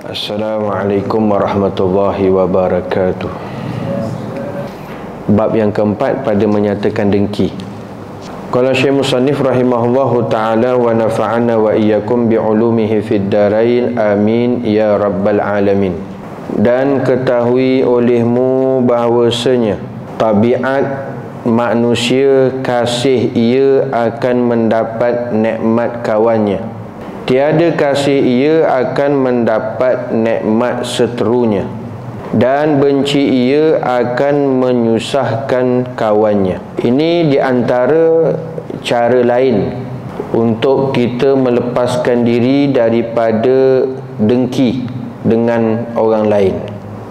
Assalamualaikum warahmatullahi wabarakatuh. Bab yang keempat pada menyatakan dengki. Qala Syekh Musannif rahimahullahu ta'ala wa nafa'ana wa iyyakum bi'ulumihi fid darain amin ya rabbal alamin. Dan ketahui olehmu bahawasanya tabiat manusia kasih ia akan mendapat nikmat kawannya, tiada kasih ia akan mendapat nikmat seterunya, dan benci ia akan menyusahkan kawannya. Ini di antara cara lain untuk kita melepaskan diri daripada dengki dengan orang lain.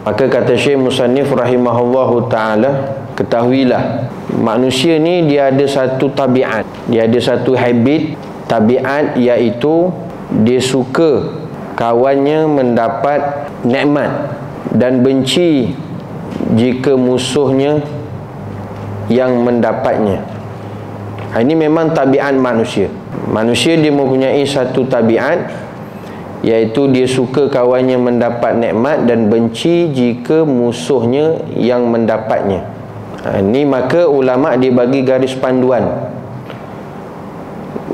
Maka kata Syekh Musannif rahimahullahu ta'ala, ketahuilah manusia ni dia ada satu tabiat, dia ada satu habit, tabiat, iaitu dia suka kawannya mendapat nikmat dan benci jika musuhnya yang mendapatnya. Ini memang tabiat manusia. Manusia dia mempunyai satu tabiat, iaitu dia suka kawannya mendapat nikmat dan benci jika musuhnya yang mendapatnya. Ini maka ulama' dia bagi garis panduan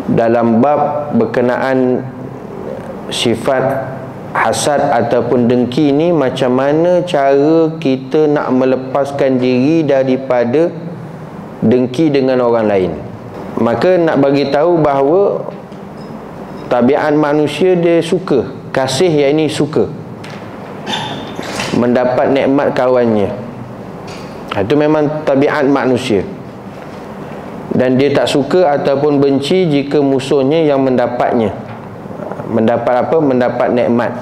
dalam bab berkenaan sifat hasad ataupun dengki ni, macam mana cara kita nak melepaskan diri daripada dengki dengan orang lain. Maka nak bagi tahu bahawa tabiat manusia dia suka, kasih yang ini suka mendapat nikmat kawannya. Itu memang tabiat manusia. Dan dia tak suka ataupun benci jika musuhnya yang mendapatnya. Mendapat apa? Mendapat nikmat.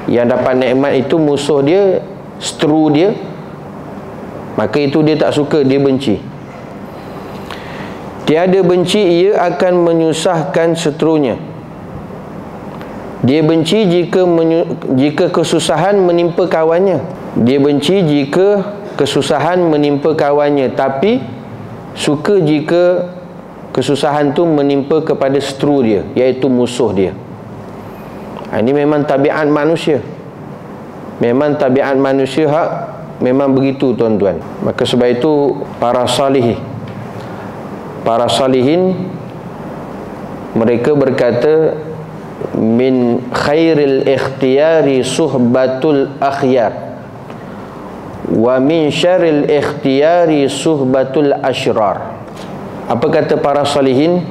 Yang dapat nikmat itu musuh dia, seteru dia, maka itu dia tak suka, dia benci. Tiada benci ia akan menyusahkan seterunya. Dia benci jika kesusahan menimpa kawannya. Dia benci jika kesusahan menimpa kawannya, tapi suka jika kesusahan tu menimpa kepada seteru dia, iaitu musuh dia. Ini memang tabiat manusia. Memang tabiat manusia memang begitu, tuan-tuan. Maka sebab itu para salihin mereka berkata, min khairil ikhtiyari suhbatul akhyar wa min syarril ikhtiyari suhbatul asyrar. Apa kata para salihin?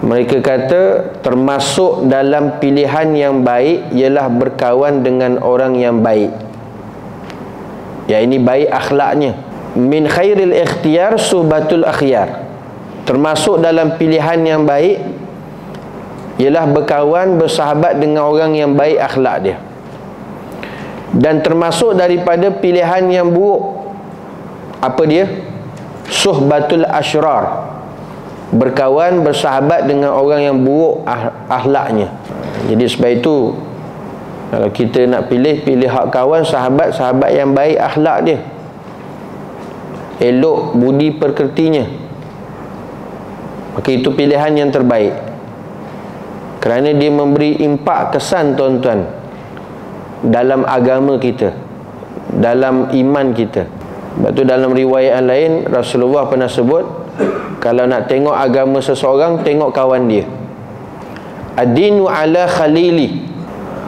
Mereka kata termasuk dalam pilihan yang baik ialah berkawan dengan orang yang baik. Ya, ini baik akhlaknya. Min khairil ikhtiyar suhbatul akhyar. Termasuk dalam pilihan yang baik ialah berkawan, bersahabat dengan orang yang baik akhlak dia. Dan termasuk daripada pilihan yang buruk, apa dia? Suhbatul asyrar. Berkawan, bersahabat dengan orang yang buruk akhlaknya. Jadi sebab itu kalau kita nak pilih hak kawan, sahabat yang baik akhlak dia, elok budi pekertinya, maka itu pilihan yang terbaik. Kerana dia memberi impak kesan, tuan-tuan, dalam agama kita, dalam iman kita. Sebab tu dalam riwayat lain Rasulullah pernah sebut, kalau nak tengok agama seseorang, tengok kawan dia. Ad-dinu ala khalili.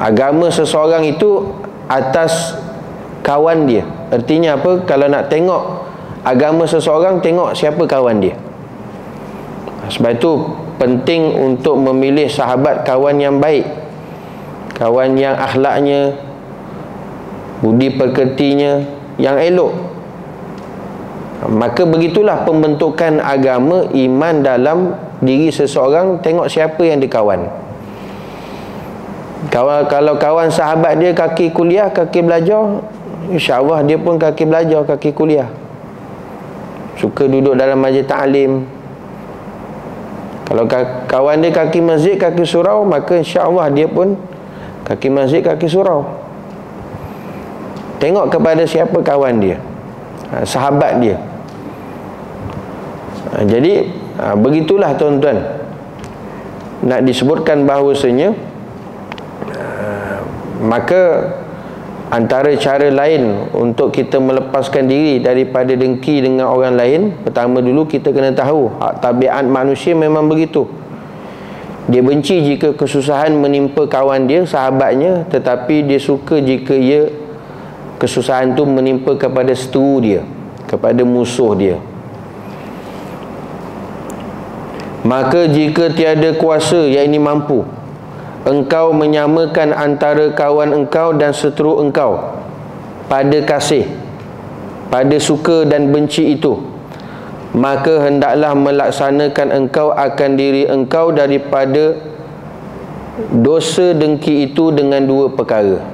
Agama seseorang itu atas kawan dia. Artinya apa? Kalau nak tengok agama seseorang, tengok siapa kawan dia. Sebab itu penting untuk memilih sahabat, kawan yang baik, kawan yang akhlaknya, budi pekertinya yang elok. Maka begitulah pembentukan agama, iman dalam diri seseorang, tengok siapa yang dikawan. Kalau kawan sahabat dia kaki kuliah, kaki belajar, insya-Allah dia pun kaki belajar, kaki kuliah. Suka duduk dalam majlis ta'lim. Kalau kawan dia kaki masjid, kaki surau, maka insya-Allah dia pun kaki masjid, kaki surau. Tengok kepada siapa kawan dia, sahabat dia. Jadi begitulah, tuan-tuan. Nak disebutkan bahawasanya Maka antara cara lain untuk kita melepaskan diri daripada dengki dengan orang lain, pertama dulu kita kena tahu tabiat manusia memang begitu. Dia benci jika kesusahan menimpa kawan dia, sahabatnya, tetapi dia suka jika kesusahan tu menimpa kepada seteru dia, kepada musuh dia. Maka jika tiada kuasa, yakni mampu, engkau menyamakan antara kawan engkau dan seteru engkau pada kasih, pada suka dan benci itu, maka hendaklah melaksanakan engkau akan diri engkau daripada dosa dengki itu dengan dua perkara.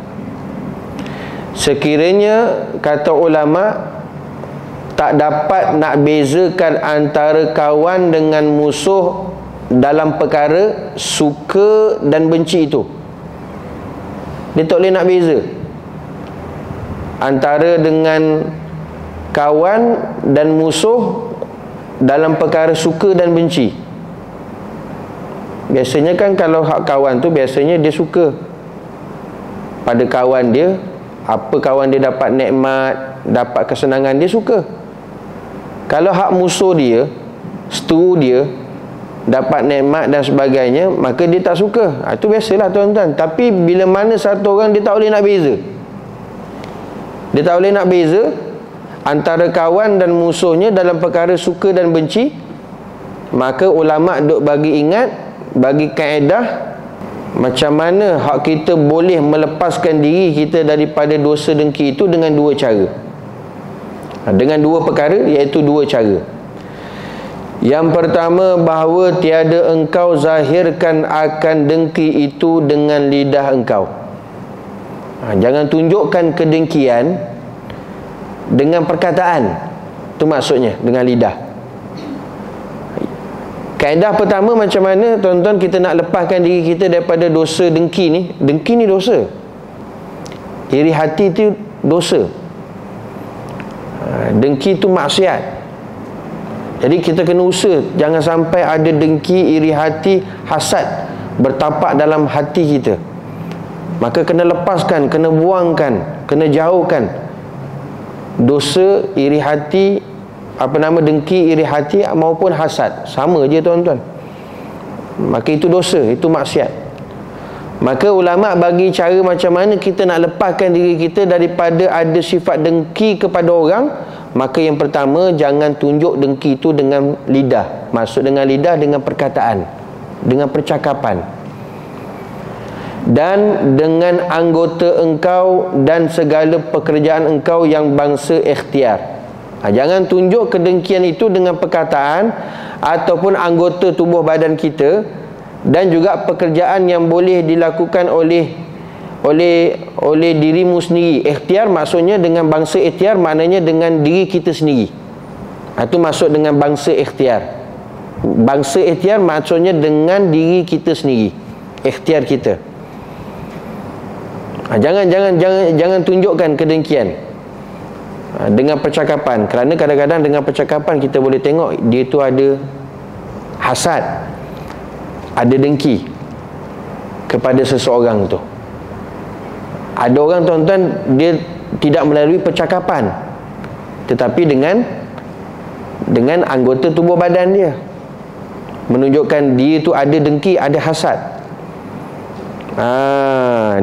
Sekiranya, kata ulama, tak dapat nak bezakan antara kawan dengan musuh dalam perkara suka dan benci itu, dia tak boleh nak beza antara dengan kawan dan musuh dalam perkara suka dan benci. Biasanya kan kalau hak kawan tu, biasanya dia suka pada kawan dia, apa kawan dia dapat nikmat, dapat kesenangan, dia suka. Kalau hak musuh dia, seteru dia, dapat nikmat dan sebagainya, maka dia tak suka. Itu biasalah tuan-tuan. Tapi bila mana satu orang dia tak boleh nak beza, dia tak boleh nak beza antara kawan dan musuhnya dalam perkara suka dan benci, maka ulama' duk bagi ingat, bagi kaedah macam mana hak kita boleh melepaskan diri kita daripada dosa dengki itu dengan dua cara, dengan dua perkara, iaitu dua cara. Yang pertama, bahawa tiada engkau zahirkan akan dengki itu dengan lidah engkau. Jangan tunjukkan kedengkian dengan perkataan. Itu maksudnya dengan lidah. Kaedah pertama, macam mana tuan-tuan kita nak lepaskan diri kita daripada dosa dengki ni. Dengki ni dosa, iri hati itu dosa, dengki itu maksiat. Jadi kita kena usaha jangan sampai ada dengki, iri hati, hasad bertapak dalam hati kita. Maka kena lepaskan, kena buangkan, kena jauhkan dosa, iri hati, dengki, iri hati maupun hasad. Sama je tuan-tuan. Maka itu dosa, itu maksiat. Maka ulama' bagi cara macam mana kita nak lepaskan diri kita daripada ada sifat dengki kepada orang. Maka yang pertama, jangan tunjuk dengki itu dengan lidah. Maksud dengan lidah, dengan perkataan, dengan percakapan, dan dengan anggota engkau dan segala pekerjaan engkau yang bangsa ikhtiar. Jangan tunjuk kedengkian itu dengan perkataan ataupun anggota tubuh badan kita, dan juga pekerjaan yang boleh dilakukan oleh dirimu sendiri. Ikhtiar maksudnya dengan bangsa ikhtiar, maknanya dengan diri kita sendiri. Itu maksud dengan bangsa ikhtiar. Bangsa ikhtiar maksudnya dengan diri kita sendiri, ikhtiar kita. Jangan tunjukkan kedengkian dengan percakapan. Kerana kadang-kadang dengan percakapan kita boleh tengok dia tu ada hasad, ada dengki kepada seseorang tu. Ada orang tuan-tuan, dia tidak melalui percakapan, tetapi dengan anggota tubuh badan dia menunjukkan dia tu ada dengki, ada hasad.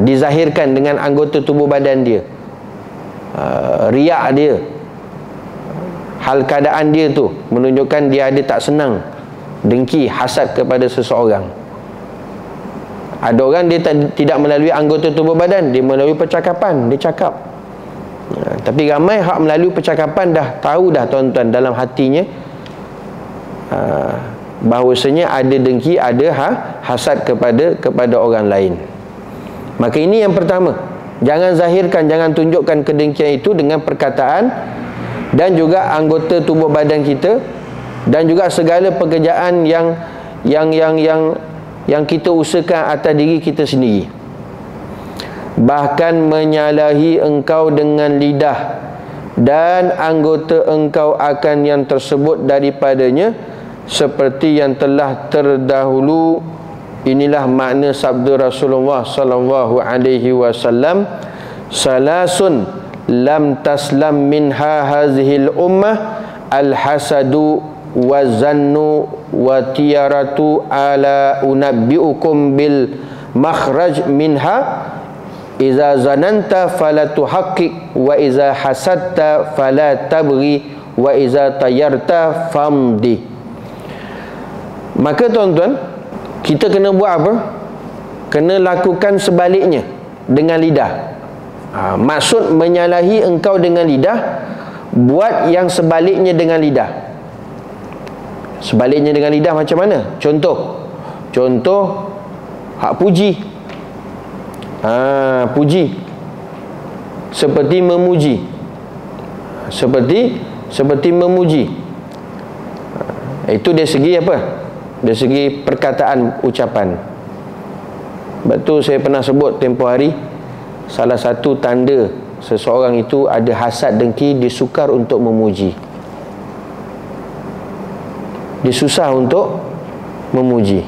Dizahirkan dengan anggota tubuh badan dia, riak dia, hal keadaan dia tu menunjukkan dia ada tak senang, dengki, hasad kepada seseorang. Ada orang dia tidak melalui anggota tubuh badan, dia melalui percakapan, dia cakap. Tapi ramai hak melalui percakapan dah tahu dah tuan-tuan dalam hatinya bahawasanya ada dengki, ada hasad kepada orang lain. Maka ini yang pertama, jangan zahirkan, jangan tunjukkan kedengkian itu dengan perkataan dan juga anggota tubuh badan kita, dan juga segala pekerjaan yang kita usahakan atas diri kita sendiri. Bahkan menyalahi engkau dengan lidah dan anggota engkau akan yang tersebut daripadanya, seperti yang telah terdahulu inilah makna sabda Rasulullah sallallahu alaihi wasallam, salasun lam taslam minha hazihil ummah, al-hasadu wa zannu wa tiyaratu, ala unabbiukum bil makhraj minha, iza zananta fala tuhaqqiq, wa iza hasadta fala tabghi, wa iza tayarta famdi. Maka tuan-tuan, kita kena buat apa? Kena lakukan sebaliknya dengan lidah. Maksud menyalahi engkau dengan lidah, buat yang sebaliknya dengan lidah. Sebaliknya dengan lidah macam mana? Contoh hak puji. Puji seperti memuji. Seperti memuji. Itu dari segi apa? Dari segi perkataan, ucapan. Sebab tu saya pernah sebut tempoh hari, salah satu tanda seseorang itu ada hasad dengki, dia sukar untuk memuji. Dia susah untuk memuji.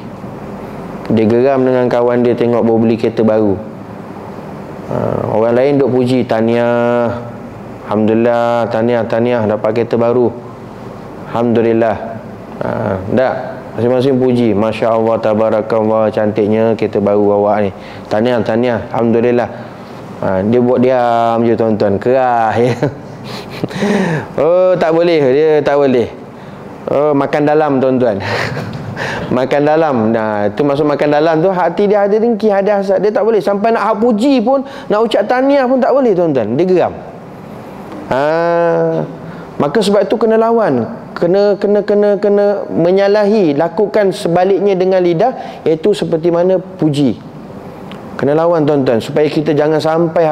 Dia geram dengan kawan dia tengok baru beli kereta baru. Orang lain duk puji, tahniah, alhamdulillah, tahniah dapat kereta baru, alhamdulillah. Tak, masing-masing puji, Masya Allah, tabarakallah, cantiknya kereta baru awak ni, tahniah, alhamdulillah. Dia buat diam je tuan-tuan, kerah ya. Oh, tak boleh, dia tak boleh. Oh, makan dalam tuan-tuan. Makan dalam. Nah, itu maksud makan dalam tu, hati dia ada dengki, ada hasad. Dia tak boleh. Sampai nak hak puji pun, nak ucap tahniah pun tak boleh tuan-tuan. Dia geram. Maka sebab itu kena lawan. Kena menyalahi, lakukan sebaliknya dengan lidah, iaitu seperti mana puji. Kena lawan tuan-tuan, supaya kita jangan sampai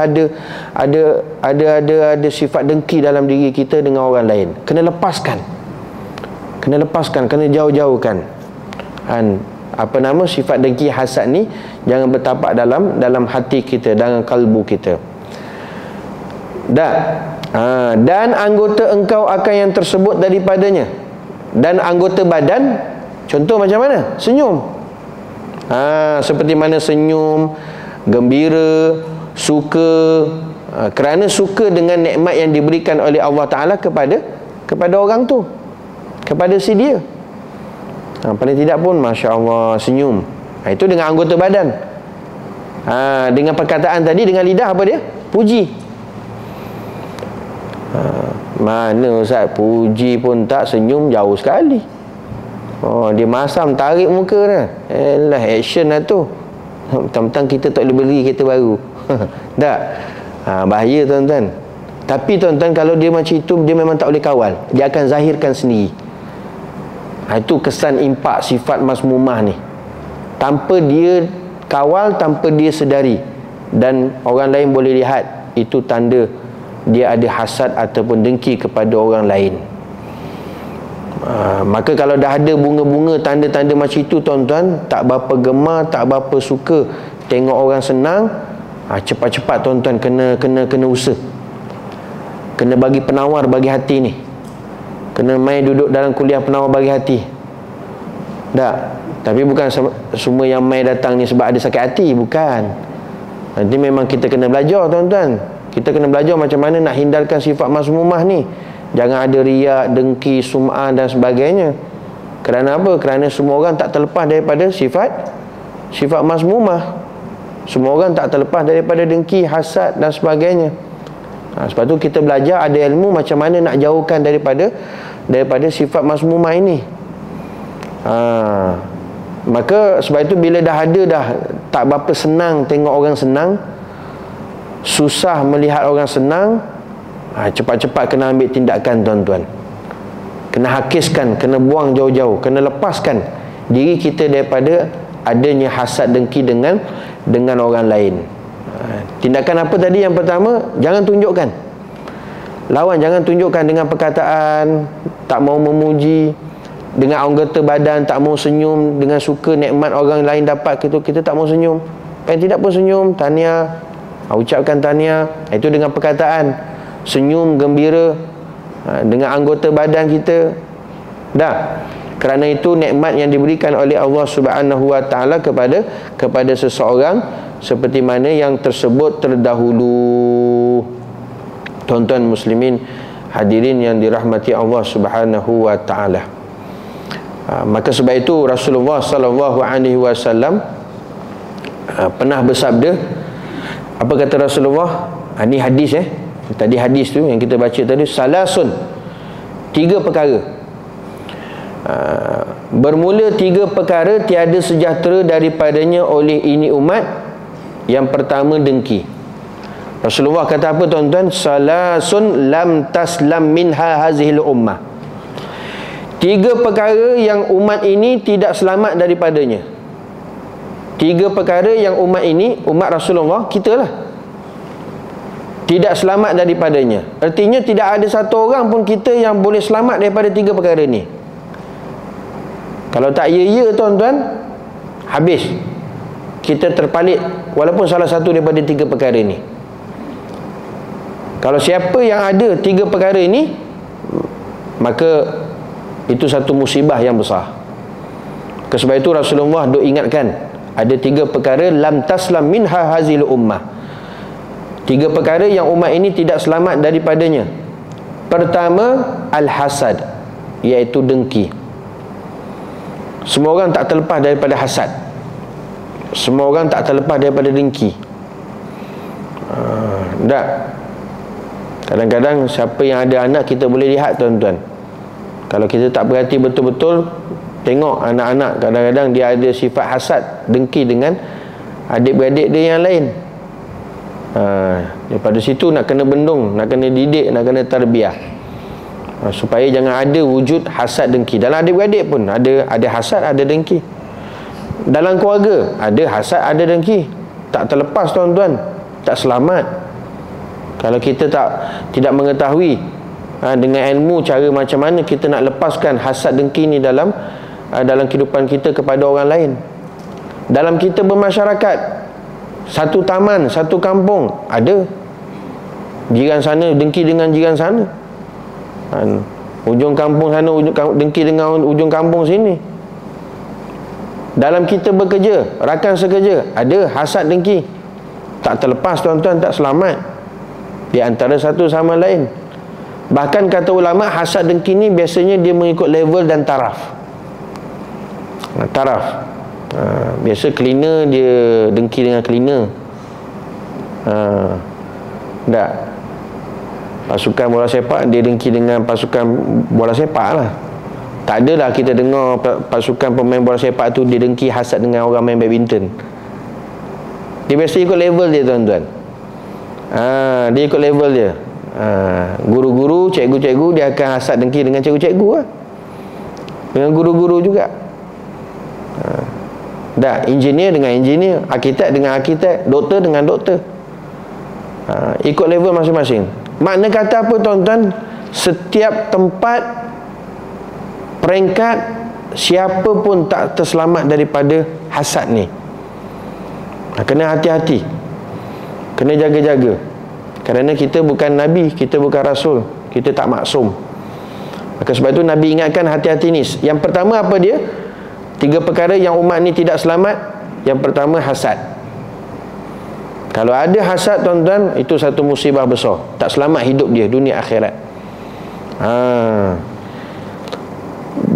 ada sifat dengki dalam diri kita dengan orang lain. Kena lepaskan, kena jauh-jauhkan. Sifat dengki, hasad ni jangan bertapak dalam hati kita, dalam kalbu kita. Dan anggota engkau akan yang tersebut daripadanya. Dan anggota badan, contoh macam mana? Senyum. Seperti mana senyum, gembira, suka. Kerana suka dengan nikmat yang diberikan oleh Allah Ta'ala kepada orang tu, kepada si dia. Paling tidak pun Masya Allah, senyum. Itu dengan anggota badan. Dengan perkataan tadi, dengan lidah apa dia? Puji. Mana Ustaz, puji pun tak, senyum jauh sekali. Dia masam, tarik muka dah. Action lah tu. Tentang kita tak boleh beli kereta baru. Tak. Bahaya tuan-tuan. Tapi tuan-tuan, kalau dia macam itu, dia memang tak boleh kawal. Dia akan zahirkan sendiri. Itu kesan impak sifat mazmumah ni. Tanpa dia kawal, tanpa dia sedari, dan orang lain boleh lihat, itu tanda dia ada hasad ataupun dengki kepada orang lain. Maka kalau dah ada bunga-bunga, tanda-tanda macam itu tuan-tuan, tak berapa gemar, tak berapa suka tengok orang senang, cepat-cepat tuan-tuan kena usaha. Kena bagi penawar bagi hati ni. Kena main duduk dalam kuliah penawar bagi hati. Tak. Tapi bukan semua yang main datang ni sebab ada sakit hati. Bukan. Nanti memang kita kena belajar tuan-tuan. Kita kena belajar macam mana nak hindarkan sifat mazmumah ni. Jangan ada riak, dengki, sum'ah dan sebagainya. Kerana apa? Kerana semua orang tak terlepas daripada sifat mazmumah. Semua orang tak terlepas daripada dengki, hasad dan sebagainya. Sebab tu kita belajar, ada ilmu macam mana nak jauhkan daripada sifat mazmumah ini. Maka sebab itu bila dah tak berapa senang tengok orang senang, susah melihat orang senang, cepat-cepat kena ambil tindakan tuan-tuan. Kena hakiskan, kena buang jauh-jauh, kena lepaskan diri kita daripada adanya hasad dengki dengan orang lain. Tindakan apa tadi? Yang pertama, jangan tunjukkan. Lawan, jangan tunjukkan dengan perkataan, tak mau memuji, dengan anggota badan tak mau senyum, dengan suka nikmat orang lain dapat, kita tak mau senyum. Paling tidak pun senyum, tahniah, ucapkan tahniah. Itu dengan perkataan. Senyum, gembira dengan anggota badan kita. Dah. Kerana itu nikmat yang diberikan oleh Allah Subhanahu wa taala kepada seseorang seperti mana yang tersebut terdahulu. Tuan-tuan muslimin hadirin yang dirahmati Allah Subhanahu wa taala. Maka sebab itu Rasulullah sallallahu alaihi wasallam pernah bersabda, apa kata Rasulullah? Ini hadis Tadi hadis tu yang kita baca tadi, salasun, 3 perkara. Bermula 3 perkara tiada sejahtera daripadanya oleh ini umat. Yang pertama dengki. Rasulullah kata apa tuan-tuan? Salasun lam taslam minha hazihil ummah. 3 perkara yang umat ini tidak selamat daripadanya. 3 perkara yang umat ini, umat Rasulullah, kita lah, tidak selamat daripadanya. Artinya tidak ada satu orang pun kita yang boleh selamat daripada 3 perkara ni. Kalau tak ya tuan-tuan, habis. Kita terpalit walaupun salah satu daripada 3 perkara ini. Kalau siapa yang ada 3 perkara ini, maka itu satu musibah yang besar. Sebab itu Rasulullah duk ingatkan, ada 3 perkara lam taslam minha hazil ummah. 3 perkara yang umat ini tidak selamat daripadanya. Pertama, al-hasad, iaitu dengki. Semua orang tak terlepas daripada hasad. Semua orang tak terlepas daripada dengki. Tak. Kadang-kadang siapa yang ada anak, kita boleh lihat tuan-tuan. Kalau kita tak berhati betul-betul, tengok anak-anak kadang-kadang dia ada sifat hasad, dengki dengan adik-beradik dia yang lain. Daripada situ nak kena bendung, nak kena didik, nak kena tarbiyah, supaya jangan ada wujud hasad dengki. Dalam adik-beradik pun ada hasad, ada dengki. Dalam keluarga ada hasad, ada dengki. Tak terlepas tuan-tuan, tak selamat. Kalau kita tidak mengetahui dengan ilmu cara macam mana kita nak lepaskan hasad dengki ni dalam kehidupan kita kepada orang lain. Dalam kita bermasyarakat, satu taman, satu kampung, ada jiran sana dengki dengan jiran sana. Ujung kampung sana dengki dengan ujung kampung sini. Dalam kita bekerja, rakan sekerja, ada hasad dengki. Tak terlepas tuan-tuan, tak selamat di antara satu sama lain. Bahkan kata ulama, hasad dengki ni biasanya dia mengikut level dan taraf. Taraf, biasa cleaner dia dengki dengan cleaner. Tak. Pasukan bola sepak dia dengki dengan pasukan bola sepak lah. Tak adalah kita dengar pasukan pemain bola sepak tu dia dengki hasad dengan orang main badminton. Dia biasa ikut level dia tuan-tuan. Dia ikut level dia. Guru-guru, cikgu-cikgu, dia akan hasad dengki dengan cikgu-cikgu lah. Dengan guru-guru juga. Engineer dengan engineer, arkitek dengan arkitek, doktor dengan doktor. Ikut level masing-masing. Makna kata apa tuan-tuan? Setiap tempat, peringkat, siapa pun tak terselamat daripada hasad ni. Kena hati-hati, kena jaga-jaga. Kerana kita bukan Nabi, kita bukan Rasul, kita tak maksum. Maka sebab itu Nabi ingatkan hati-hati ni. Yang pertama apa dia? 3 perkara yang umat ni tidak selamat. Yang pertama hasad. Kalau ada hasad tuan-tuan, itu satu musibah besar. Tak selamat hidup dia, dunia akhirat.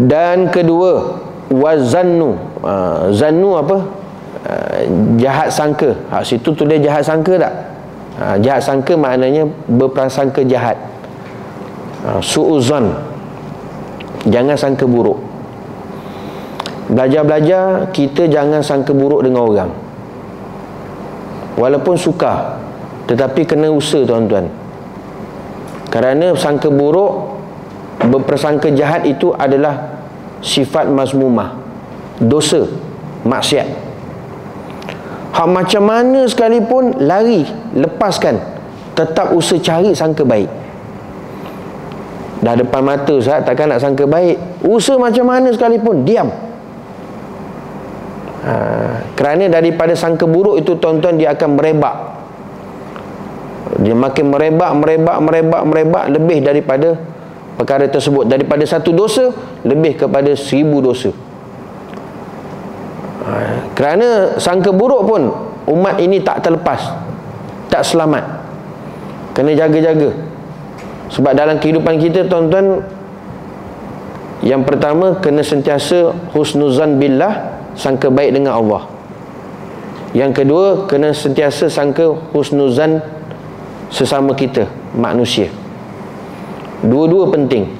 Dan kedua, wazannu. Zannu apa? Jahat sangka. Situ tulis jahat sangka tak? Jahat sangka maknanya berprasangka jahat. Su'uzan, jangan sangka buruk. Belajar-belajar, kita jangan sangka buruk dengan orang. Walaupun suka, tetapi kena usaha tuan-tuan. Kerana sangka buruk, berprasangka jahat itu adalah sifat mazmumah, dosa, maksiat. Hak macam mana sekalipun, lari, lepaskan. Tetap usaha cari sangka baik. Dah depan mata Ustaz, takkan nak sangka baik. Usaha macam mana sekalipun, diam. Kerana daripada sangka buruk itu tuan-tuan, dia akan merebak. Dia makin merebak lebih daripada perkara tersebut. Daripada satu dosa lebih kepada 1000 dosa. Kerana sangka buruk pun umat ini tak terlepas, tak selamat. Kena jaga-jaga. Sebab dalam kehidupan kita, tuan-tuan, yang pertama kena sentiasa husnuzan billah, sangka baik dengan Allah. Yang kedua, kena sentiasa sangka husnuzan sesama kita, manusia. Dua-dua penting.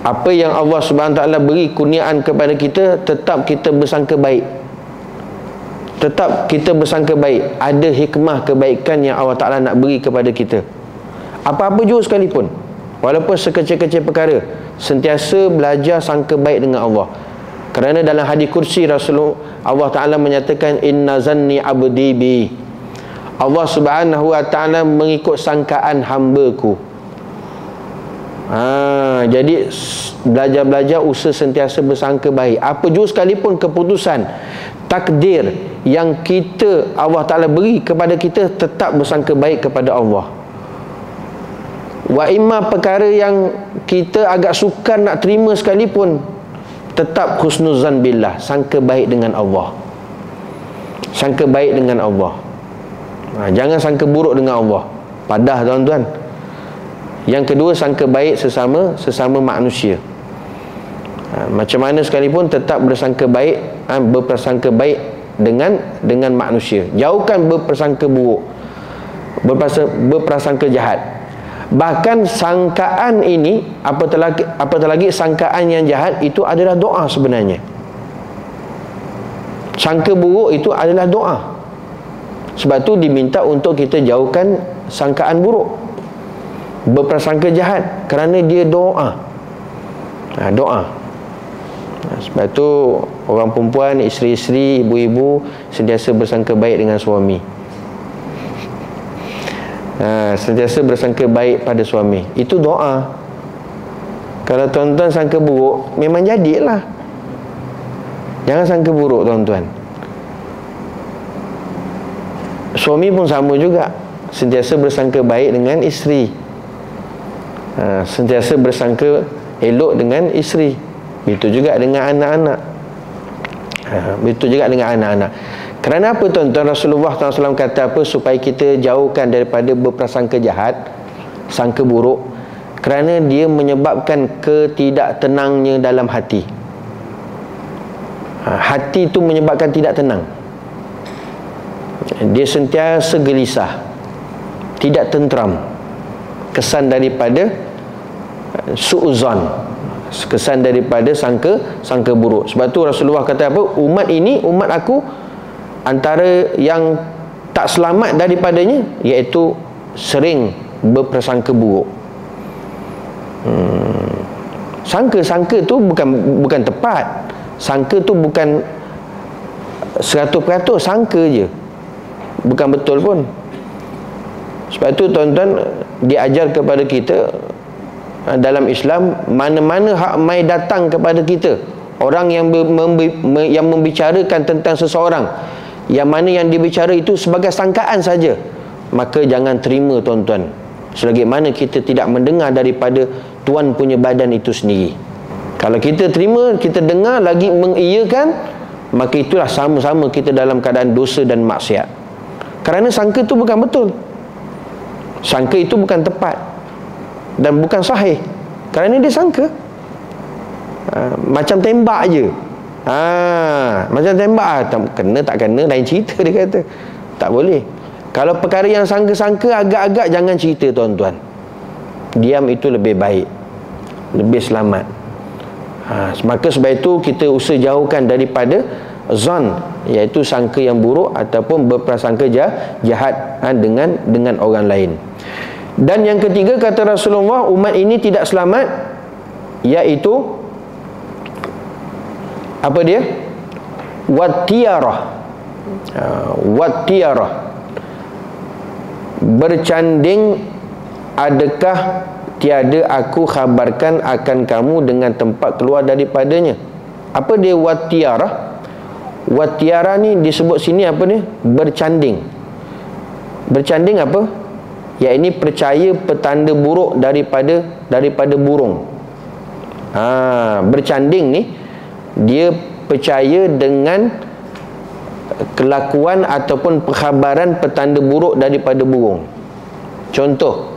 Apa yang Allah Subhanahu Wa Taala beri kurniaan kepada kita, tetap kita bersangka baik. Tetap kita bersangka baik. Ada hikmah kebaikan yang Allah Ta'ala nak beri kepada kita. Apa-apa juga sekalipun, walaupun sekecil-kecil perkara, sentiasa belajar sangka baik dengan Allah. Kerana dalam hadis kursi Rasulullah, Allah Ta'ala menyatakan, inna zanni abdi bi. Allah Subhanahu Wa Ta'ala mengikut sangkaan hamba-Ku. Jadi belajar-belajar, usaha sentiasa bersangka baik. Apa juga sekalipun keputusan takdir yang kita, Allah Ta'ala beri kepada kita, tetap bersangka baik kepada Allah. Wa imma perkara yang kita agak sukar nak terima sekalipun, tetap husnuzan billah, sangka baik dengan Allah. Sangka baik dengan Allah. Jangan sangka buruk dengan Allah. Padah, tuan-tuan. Yang kedua, sangka baik sesama manusia. Macam mana sekalipun tetap bersangka baik, berprasangka baik dengan manusia. Jauhkan berprasangka buruk, berprasangka jahat. Bahkan sangkaan ini, apatah lagi sangkaan yang jahat, itu adalah doa sebenarnya. Sangka buruk itu adalah doa. Sebab tu diminta untuk kita jauhkan sangkaan buruk, berprasangka jahat, kerana dia doa. Doa. Sebab tu orang perempuan, isteri-isteri, ibu-ibu sentiasa bersangka baik dengan suami. Sentiasa bersangka baik pada suami. Itu doa. Kalau tuan-tuan sangka buruk, memang jadilah. Jangan sangka buruk, tuan-tuan. Suami pun sama juga, sentiasa bersangka baik dengan isteri. Sentiasa bersangka elok dengan isteri. Begitu juga dengan anak-anak. Begitu juga dengan anak-anak. Kerana apa, tuan-tuan? Rasulullah SAW kata apa? Supaya kita jauhkan daripada berprasangka jahat, sangka buruk. Kerana dia menyebabkan ketidaktenangnya dalam hati. Hati itu menyebabkan tidak tenang. Dia sentiasa gelisah, tidak tenteram. Kesan daripada su'uzan, kesan daripada sangka buruk. Sebab tu Rasulullah kata apa? Umat ini, umat aku, antara yang tak selamat daripadanya iaitu sering berprasangka buruk. Sangka tu bukan tepat. Sangka tu bukan 100% sangka je, bukan betul pun. Sebab tu, tuan-tuan, diajar kepada kita dalam Islam, mana-mana hak mai datang kepada kita, orang yang membicarakan tentang seseorang, yang mana yang dibicara itu sebagai sangkaan saja, maka jangan terima, tuan-tuan, selagi mana kita tidak mendengar daripada Tuan punya badan itu sendiri. Kalau kita terima, kita dengar lagi mengiyakan, maka itulah sama-sama kita dalam keadaan dosa dan maksiat. Kerana sangka itu bukan betul. Sangka itu bukan tepat dan bukan sahih. Kerana dia sangka. Macam tembak je. Macam tembak, kena tak kena lain cerita, dia kata. Tak boleh. Kalau perkara yang sangka-sangka, agak-agak jangan cerita, tuan-tuan. Diam itu lebih baik, lebih selamat. Maka sebab itu kita usaha jauhkan daripada zon, iaitu sangka yang buruk ataupun berprasangka jahat dengan orang lain. Dan yang ketiga, kata Rasulullah, umat ini tidak selamat, iaitu apa dia? Wattiyarah. Wattiyarah, bercanding, adakah tiada aku khabarkan akan kamu dengan tempat keluar daripadanya. Apa dia wattiyarah? Wattiyarah ni disebut sini apa ni? Bercanding. Bercanding apa? Yang ini percaya petanda buruk daripada burung. Bercanding ni dia percaya dengan kelakuan ataupun perkhabaran petanda buruk daripada burung. Contoh,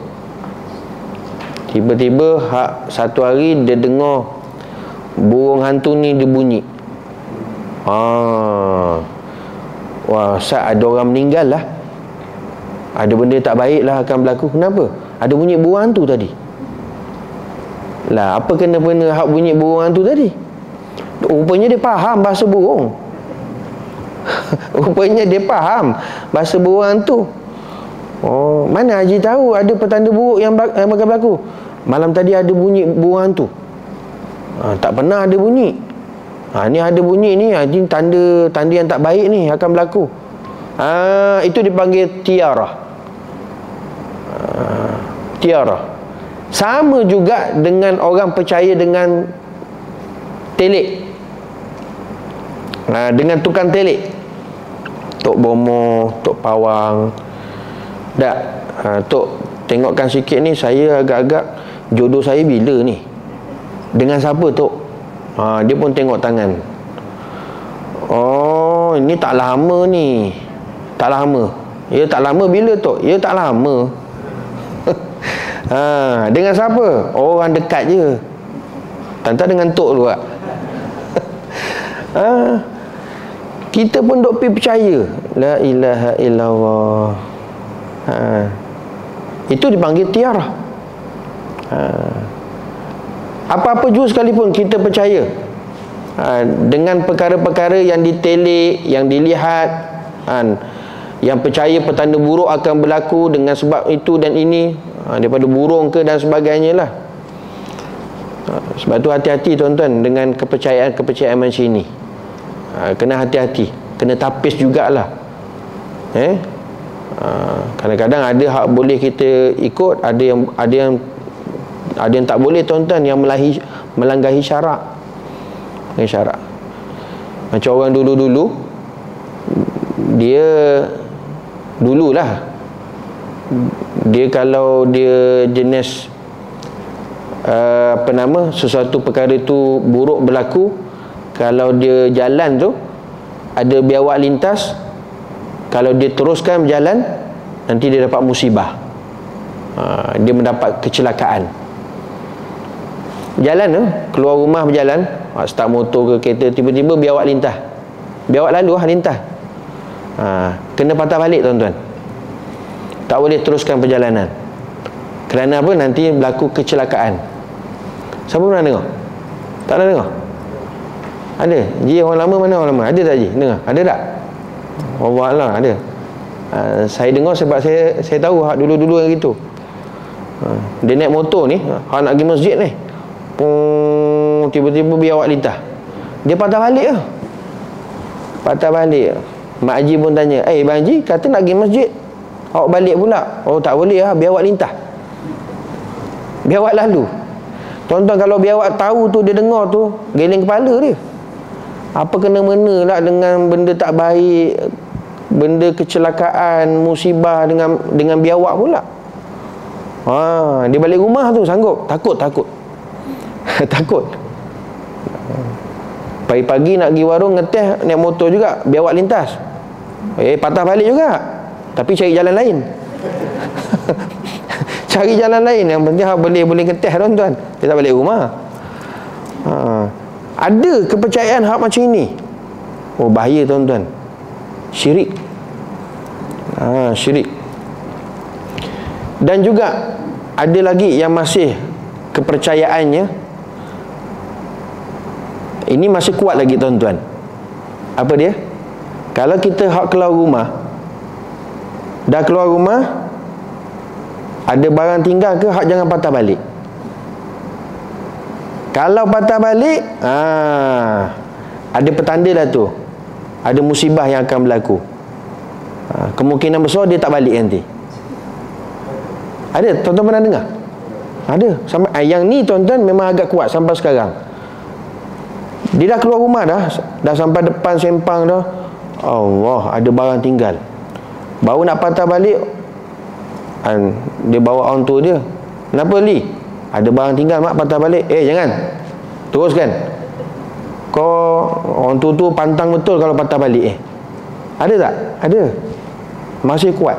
tiba-tiba satu hari dia dengar burung hantu ni dia bunyi. Wah, Ustaz, ada orang meninggal lah, ada benda tak baik lah akan berlaku. Kenapa? Ada bunyi burung hantu tadi. Lah, apa kena-kena hak bunyi burung hantu tadi? Rupanya dia faham bahasa burung. Rupanya dia faham bahasa burung hantu. Oh, mana Haji tahu ada petanda buruk yang bakal berlaku? Malam tadi ada bunyi burung hantu. Tak pernah ada bunyi. Ni ada bunyi ni, Haji tanda yang tak baik ni akan berlaku. Itu dipanggil tiarah. Tiarah. Sama juga dengan orang percaya dengan telik. Dengan tukang telik, Tok Bomo, Tok Pawang. Tok, tengokkan sikit ni, saya agak-agak jodoh saya bila ni? Dengan siapa, Tok? Dia pun tengok tangan. Oh, ini tak lama ni. Tak lama. Ya, tak lama bila, Tok? Ya, tak lama. Dengan siapa? Orang dekat je. Tantang dengan Tok dulu tak? Kita pun duk pergi percaya. La ilaha illallah. Itu dipanggil tiarah. Apa-apa juga sekalipun kita percaya dengan perkara-perkara yang ditelik, yang dilihat, yang percaya petanda buruk akan berlaku dengan sebab itu dan ini, daripada burung ke dan sebagainya lah. Sebab tu hati-hati tuan-tuan dengan kepercayaan macam ini. Kena hati-hati, kena tapis jugalah. Kadang-kadang ada hak boleh kita ikut, ada yang tak boleh tuan-tuan, yang melanggahi syarak. Macam orang dulu-dulu, dia kalau dia jenis sesuatu perkara tu buruk berlaku, kalau dia jalan tu ada biawak lintas, kalau dia teruskan berjalan, nanti dia dapat musibah. Dia mendapat kecelakaan. Jalan tu, keluar rumah berjalan, start motor ke kereta, tiba-tiba biawak lintas, biawak lalu lintas, kena patah balik tuan-tuan, tak boleh teruskan perjalanan. Kerana apa? Nanti berlaku kecelakaan. Siapa pernah dengar? Tak pernah dengar? Ada? Ji, orang lama mana orang lama? Ada tak Ji? Dengar? Ada tak? Allah Allah, ada. Saya dengar sebab saya tahu hak dulu-dulu yang gitu. Dia naik motor ni, hak nak pergi masjid ni, tiba-tiba biawak lintas, dia patah balik lah. Patah balik. Mak Haji pun tanya, Bang Haji, kata nak pergi masjid, awak balik pula. Oh, tak boleh lah, biawak lintas, biawak lalu. Tuan-tuan, kalau biawak tahu tu, dia dengar tu, geleng kepala dia. Apa kena-mena lah dengan benda tak baik, benda kecelakaan, musibah dengan biawak pula. Dia balik rumah tu sanggup? Takut. Takut. Pagi-pagi nak pergi warung ngeteh, naik motor juga, biawak lintas, patah balik juga, tapi cari jalan lain. Cari jalan lain, yang penting boleh ngeteh tuan-tuan, dia tak balik rumah. Ada kepercayaan hak macam ini. Oh, bahaya tuan-tuan. Syirik. Syirik. Dan juga ada lagi yang masih kepercayaannya ini masih kuat lagi tuan-tuan. Apa dia? Kalau kita hak keluar rumah, dah keluar rumah, ada barang tinggal ke, hak jangan patah balik. Kalau patah balik, ada petanda dah tu, ada musibah yang akan berlaku. Kemungkinan besar dia tak balik nanti. Ada, tuan-tuan pernah dengar? Ada. Sampai yang ni tuan-tuan memang agak kuat sampai sekarang. Dia dah keluar rumah dah sampai depan sempang dah, Allah, ada barang tinggal. Baru nak patah balik, Dia bawa orang tua dia. Kenapa Li? Ada barang tinggal mak, patah balik. Jangan, teruskan. Kau orang tua tu pantang betul kalau patah balik. Ada tak? Ada. Masih kuat.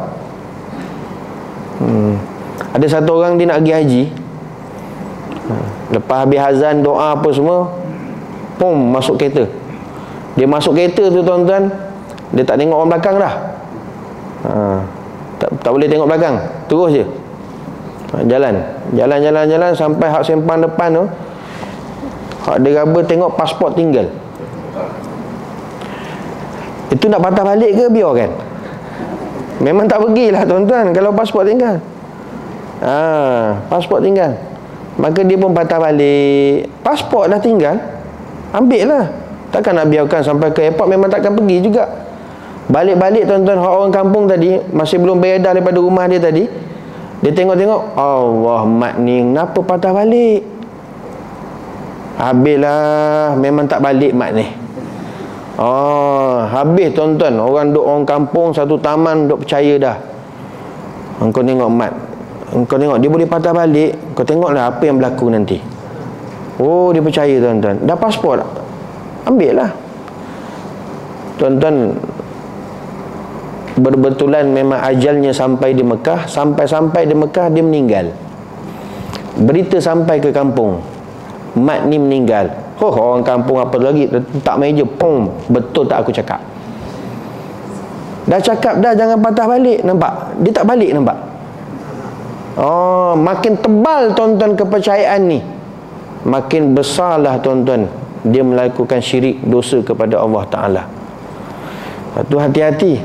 Ada satu orang dia nak pergi haji. Lepas habis azan, doa apa semua, pom, masuk kereta. Dia masuk kereta tu tuan-tuan, dia tak tengok orang belakang dah. Tak boleh tengok belakang, terus je jalan sampai hak sempang depan tu. Hak dia raba tengok pasport tinggal. Itu nak patah balik ke biarkan? Memang tak pergilah tuan-tuan kalau pasport tinggal. Pasport tinggal. Maka dia pun patah balik. Pasport dah tinggal, ambil lah. Takkan nak biarkan sampai ke airport, memang takkan pergi juga. Balik-balik tuan-tuan, orang kampung tadi masih belum beredar daripada rumah dia tadi. Dia tengok-tengok, Allah, mat ni kenapa patah balik? Habislah, memang tak balik mat ni. Habis tuan-tuan. Orang kampung satu taman duk percaya dah. Engkau tengok mat, engkau tengok dia boleh patah balik. Kau tengoklah apa yang berlaku nanti. Dia percaya tuan-tuan. Dah pasport, ambil lah tuan-tuan. Berbetulan memang ajalnya sampai di Mekah. Sampai di Mekah dia meninggal. Berita sampai ke kampung, mat ni meninggal. Orang kampung apa lagi, tak meja, pom, betul tak aku cakap? Dah cakap dah jangan patah balik, nampak? Dia tak balik, nampak? Makin tebal tuan-tuan kepercayaan ni, makin besarlah tuan-tuan dia melakukan syirik, dosa kepada Allah Ta'ala. Itu hati-hati.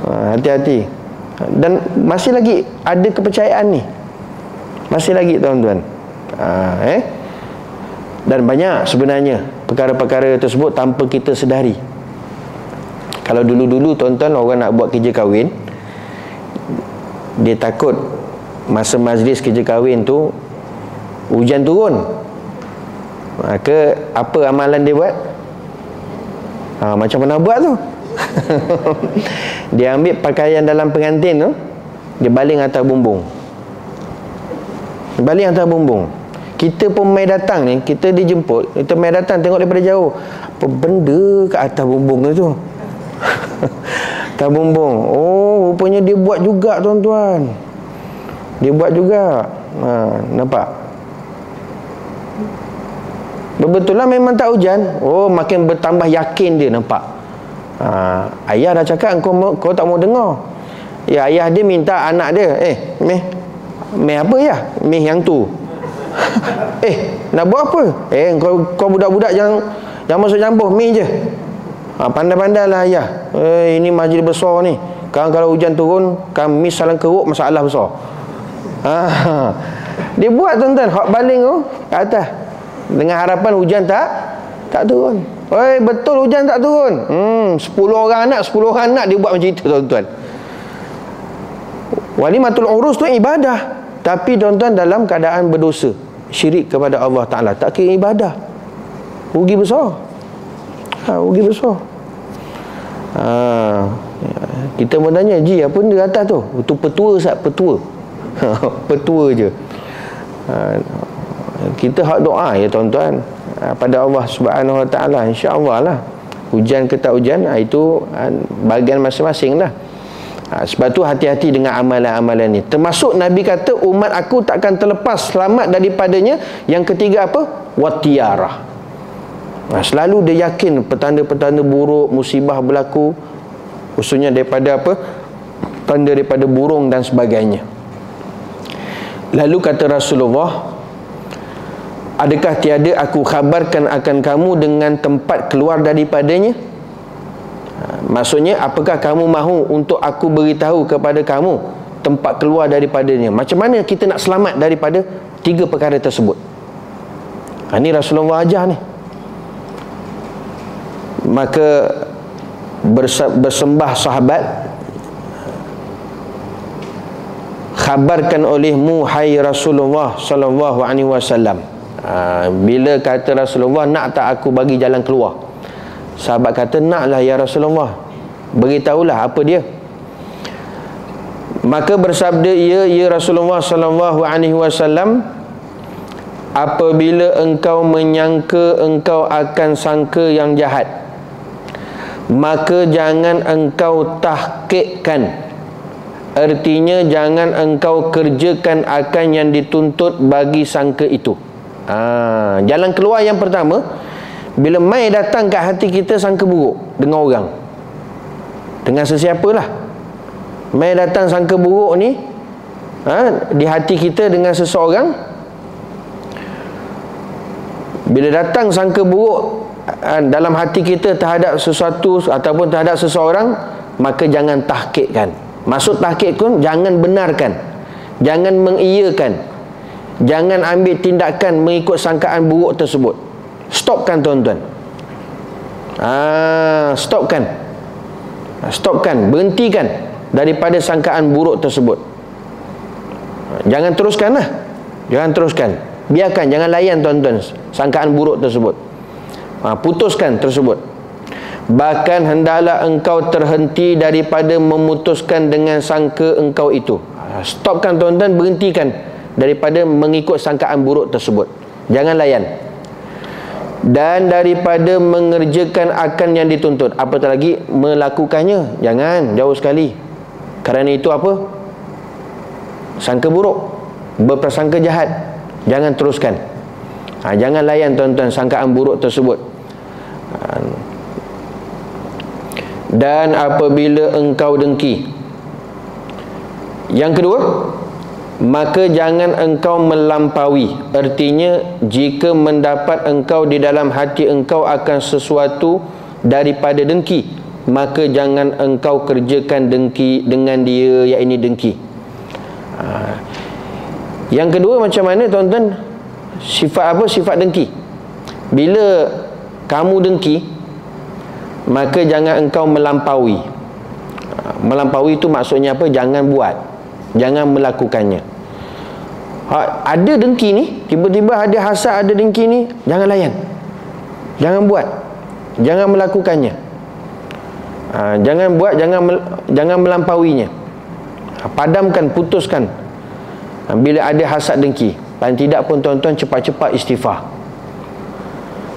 Hati-hati. Dan masih lagi ada kepercayaan ni, masih lagi tuan-tuan. Dan banyak sebenarnya perkara-perkara tersebut tanpa kita sedari. Kalau dulu-dulu tuan-tuan orang nak buat kerja kahwin, dia takut masa majlis kerja kahwin tu hujan turun. Maka apa amalan dia buat? Macam mana buat tu? Dia ambil pakaian dalam pengantin tu, dia baling atas bumbung. Baling atas bumbung. Kita pun mai datang ni, kita dijemput, kita mai datang tengok daripada jauh, apa benda kat atas bumbung tu? Atas bumbung. Rupanya dia buat juga tuan-tuan. Dia buat juga. Nampak? Betul-betul memang tak hujan. Makin bertambah yakin dia, nampak? Ayah dah cakap kau tak mau dengar. Ya, ayah dia minta anak dia, meh apa ya? Meh yang tu. Nak buat apa? Kau budak-budak jangan masuk campur, meh je. Pandai-pandailah ayah. Ini majlis besar ni. Kalau hujan turun, kami salang keruk, masalah besar. Dia buat tuan-tuan, hak baling tu kat atas, dengan harapan hujan tak turun. Betul hujan tak turun. 10 orang anak dia buat macam itu tuan-tuan. Walimatul urus tu ibadah, tapi tuan-tuan dalam keadaan berdosa, syirik kepada Allah Ta'ala. Tak kira ibadah, rugi besar. Rugi besar. Kita pun tanya, Ji, apa benda atas tu? Itu petua, Ustaz, petua. Petua je. Kita hak doa ya tuan-tuan pada Allah Subhanahu Wa Ta'ala, insya-Allah lah. Hujan ke tak hujan, itu bahagian masing-masing lah. Sebab tu hati-hati dengan amalan-amalan ni. Termasuk Nabi kata umat aku takkan terlepas selamat daripadanya. Yang ketiga apa? Watiyarah. Selalu dia yakin petanda-petanda buruk, musibah berlaku, khususnya daripada apa? Tanda daripada burung dan sebagainya. Lalu kata Rasulullah, adakah tiada aku khabarkan akan kamu dengan tempat keluar daripadanya? Maksudnya, apakah kamu mahu untuk aku beritahu kepada kamu tempat keluar daripadanya? Macam mana kita nak selamat daripada 3 perkara tersebut? Ini Rasulullah ajar ni. Maka bersembah sahabat, khabarkan olehmu hai Rasulullah sallallahu alaihi wasallam. Bila kata Rasulullah, nak tak aku bagi jalan keluar? Sahabat kata, naklah ya Rasulullah, beritahulah apa dia. Maka bersabda ia Rasulullah sallallahu alaihi wasallam, apabila engkau menyangka engkau akan sangka yang jahat, maka jangan engkau tahqiqkan. Artinya jangan engkau kerjakan akan yang dituntut bagi sangka itu. Jalan keluar yang pertama, bila mai datang kat hati kita sangka buruk dengan orang, dengan sesiapalah, mai datang sangka buruk ni di hati kita dengan seseorang. Bila datang sangka buruk dalam hati kita terhadap sesuatu ataupun terhadap seseorang, maka jangan tahqiqkan. Maksud tahqiq pun jangan benarkan, jangan mengiyakan, jangan ambil tindakan mengikut sangkaan buruk tersebut. Stopkan tuan-tuan. Stopkan, berhentikan daripada sangkaan buruk tersebut. Jangan teruskan lah. Jangan teruskan. Biarkan, jangan layan tuan-tuan sangkaan buruk tersebut. Putuskan tersebut. Bahkan hendaklah engkau terhenti daripada memutuskan dengan sangka engkau itu. Stopkan tuan-tuan, berhentikan daripada mengikut sangkaan buruk tersebut. Jangan layan. Dan daripada mengerjakan akan yang dituntut, apatah lagi melakukannya, jangan, jauh sekali. Kerana itu apa? Sangka buruk, berprasangka jahat. Jangan teruskan. Jangan layan tuan-tuan sangkaan buruk tersebut. Dan apabila engkau dengki, yang kedua, maka jangan engkau melampaui. Artinya, jika mendapat engkau di dalam hati engkau akan sesuatu daripada dengki, maka jangan engkau kerjakan dengki dengan dia, iaitu dengki. Yang kedua, macam mana tuan-tuan? Sifat apa? Sifat dengki. Bila kamu dengki, maka jangan engkau melampaui. Melampaui itu maksudnya apa? Jangan buat, jangan melakukannya. Ada dengki ni, tiba-tiba ada hasad, ada dengki ni, jangan layan, jangan buat, jangan melakukannya. Jangan buat, jangan melampauinya. Padamkan, putuskan. Bila ada hasad dengki, paling tidak pun tuan-tuan cepat-cepat istighfar.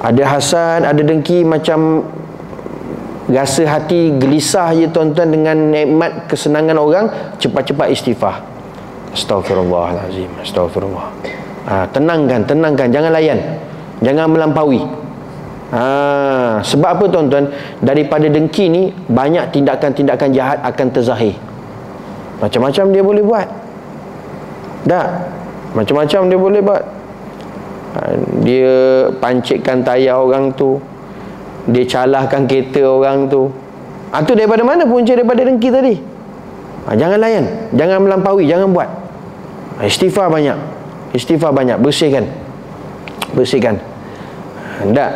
Ada hasad, ada dengki, macam rasa hati gelisah je tuan-tuan dengan nikmat kesenangan orang, cepat-cepat istighfar. Astaghfirullahalazim, astaghfirullah. Tenangkan, jangan layan, jangan melampaui. Sebab apa tuan-tuan? Daripada dengki ni banyak tindakan-tindakan jahat akan terzahir. Macam-macam dia boleh buat. Macam-macam dia boleh buat. Dia pancitkan tayar orang tu, dia calahkan kereta orang tu. Itu daripada mana? Punca daripada dengki tadi. Jangan layan, jangan melampaui, jangan buat. Istighfar banyak, bersihkan. Tak.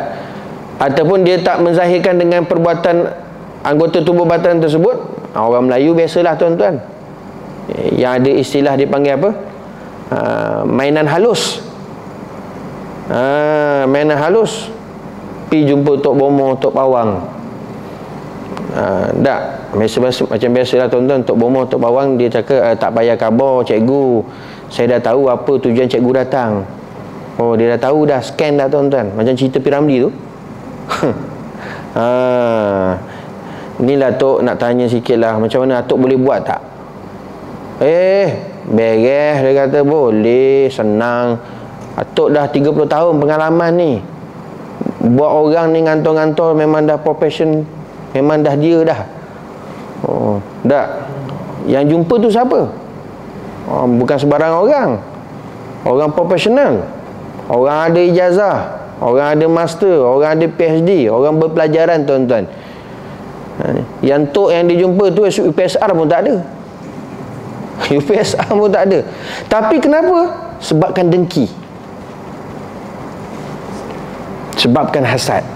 Ataupun dia tak menzahirkan dengan perbuatan anggota tubuh badan tersebut. Orang Melayu biasalah tuan-tuan, yang ada istilah dipanggil apa? Mainan halus. Mainan halus. Pi jumpa Tok Bomo, Tok Pawang. Tak. Macam biasalah tuan-tuan, Tok Bomo, Tok Pawang, dia cakap tak payah khabar cikgu, saya dah tahu apa tujuan cikgu datang. Oh, dia dah tahu dah, scan dah tuan-tuan. Macam cerita Piramli tu. Inilah Tok nak tanya sikit lah, macam mana Atok boleh buat tak? Beres, dia kata boleh, senang. Atok dah 30 tahun pengalaman ni. Buat orang ni ngantor-ngantor memang dah profession, memang dah dia dah. Tak. Yang jumpa tu siapa? Bukan sebarang orang. Orang profesional. Orang ada ijazah, orang ada master, orang ada PhD, orang berpelajaran tuan-tuan. Yang tok yang dijumpa tu UPSR pun tak ada. UPSR pun tak ada. Tapi kenapa? Sebabkan dengki, sebabkan hasad.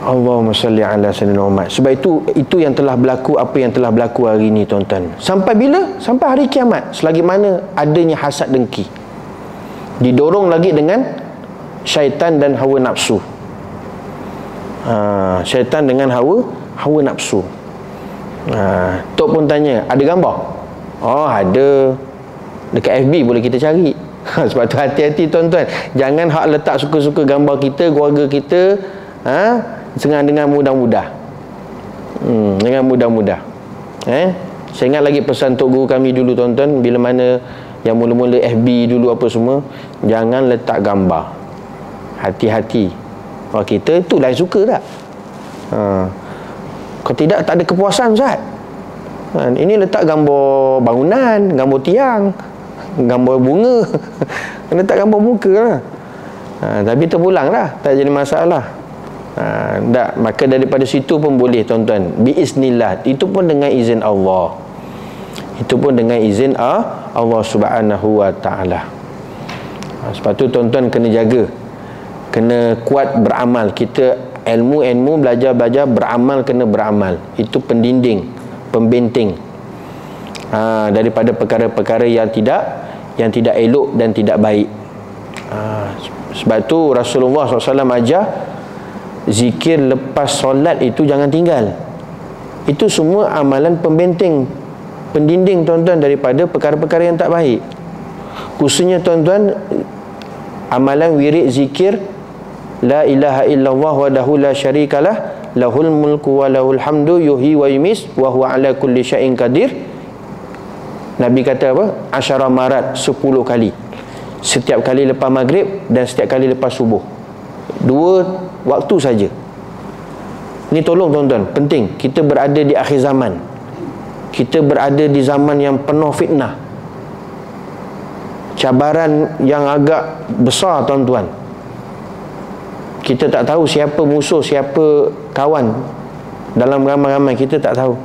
Allahumma salli ala sayyidina Muhammad. Sebab itu yang telah berlaku, apa yang telah berlaku hari ini tuan-tuan. Sampai bila? Sampai hari kiamat. Selagi mana adanya hasad dengki, didorong lagi dengan syaitan dan hawa nafsu. Syaitan dengan hawa nafsu. Tok pun tanya, ada gambar? Oh, ada. Dekat FB boleh kita cari. Sebab tu hati-hati tuan-tuan. Jangan hak letak suka-suka gambar kita, keluarga kita, dengan mudah-mudah. Dengan mudah-mudah. Saya ingat lagi pesan tok guru kami dulu tuan-tuan, bila mana yang mula-mula FB dulu apa semua, jangan letak gambar. Hati-hati. Kalau kita tu lain suka tak? Kalau tidak, tak ada kepuasan Ustaz. Ini letak gambar bangunan, gambar tiang, gambar bunga. Letak gambar muka lah. Tapi terpulang lah, tak jadi masalah. Tak, maka daripada situ pun boleh tuan-tuan, biiznillah. Itu pun dengan izin Allah. Itu pun dengan izin Allah Subhanahu wa ta'ala. Sebab tu tuan-tuan kena jaga, kena kuat beramal. Kita ilmu belajar beramal, kena beramal. Itu pendinding, pembenteng daripada perkara-perkara yang tidak elok dan tidak baik. Sebab tu Rasulullah SAW ajar zikir lepas solat itu jangan tinggal. Itu semua amalan pembenteng, pendinding tuan-tuan daripada perkara-perkara yang tak baik. Khususnya tuan-tuan, amalan wirid zikir la ilaha illallah wahdahu la syarikalah lahul mulku wa lahul hamdu yuhyi wa yumis wa huwa ala kulli syai'in qadir. Nabi kata apa? Asyara marat, 10 kali. Setiap kali lepas maghrib dan setiap kali lepas subuh. 2 waktu saja. Ini tolong tuan-tuan, penting. Kita berada di akhir zaman. Kita berada di zaman yang penuh fitnah, cabaran yang agak besar tuan-tuan. Kita tak tahu siapa musuh, siapa kawan dalam ramai-ramai, kita tak tahu.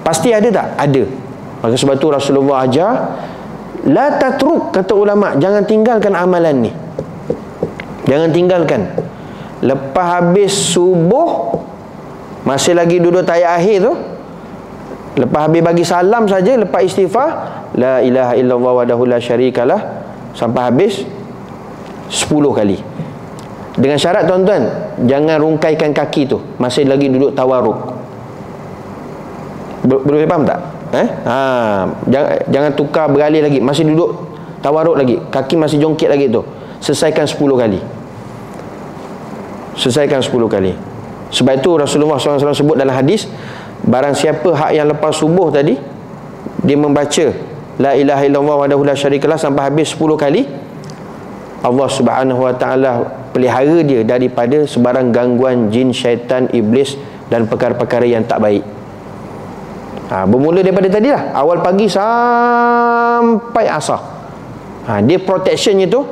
Pasti ada tak? Ada. Maka sebab tu Rasulullah ajar, la tatruk, kata ulama, jangan tinggalkan amalan ni. Jangan tinggalkan. Lepas habis subuh, masih lagi duduk tayat akhir tu, lepas habis bagi salam saja, lepas istighfar, la ilaha illallah wahdahu la syarikalah, sampai habis 10 kali. Dengan syarat tuan-tuan, jangan rungkaikan kaki tu, masih lagi duduk tawarruk. Boleh faham tak? Jangan tukar beralih lagi, masih duduk tawarruk lagi, kaki masih jongkit lagi tu. Selesaikan 10 kali. Selesaikan 10 kali. Sebab itu Rasulullah SAW sebut dalam hadis, barang siapa hak yang lepas subuh tadi, dia membaca la ilaha illallah wahdahu la syarikalah sampai habis 10 kali, Allah Subhanahu wa ta'ala pelihara dia daripada sebarang gangguan jin, syaitan, iblis dan perkara-perkara yang tak baik. Bermula daripada tadi lah, awal pagi sampai asar. Dia protectionnya tu,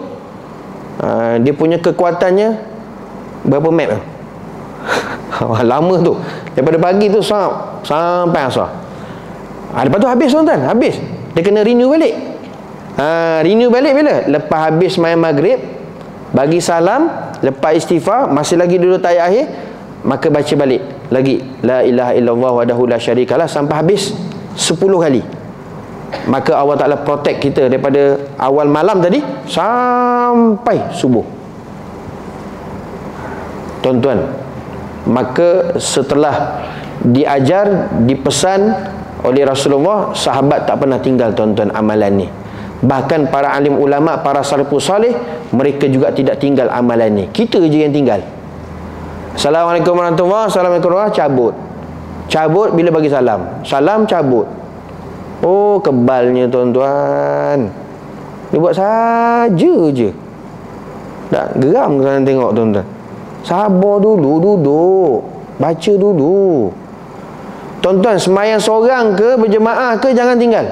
dia punya kekuatannya berapa map tu? Lama tu, daripada pagi tu sampai asar. Lepas tu habis tuan-tuan, habis. Dia kena renew balik. Renew balik bila? Lepas habis sembahyang maghrib, bagi salam, lepas istighfar, masih lagi duduk tayat akhir, maka baca balik lagi la ilaha illallah wahdahu la syarikalah sampai habis 10 kali. Maka Allah Ta'ala protect kita daripada awal malam tadi sampai subuh. Tuan-tuan, maka setelah diajar, dipesan oleh Rasulullah, sahabat tak pernah tinggal tuan-tuan amalan ni. Bahkan para alim ulama, para salafus salih, mereka juga tidak tinggal amalan ni. Kita je yang tinggal. Assalamualaikum warahmatullahi wabarakatuh, Assalamualaikum warahmatullahi wabarakatuh. Cabut bila bagi salam, salam cabut. Oh, kebalnya tuan-tuan. Dia buat saja je. Tak geram kalian tengok tuan-tuan. Sabar dulu, duduk, baca dulu. Tuan-tuan, semayang seorang ke berjemaah ke, jangan tinggal.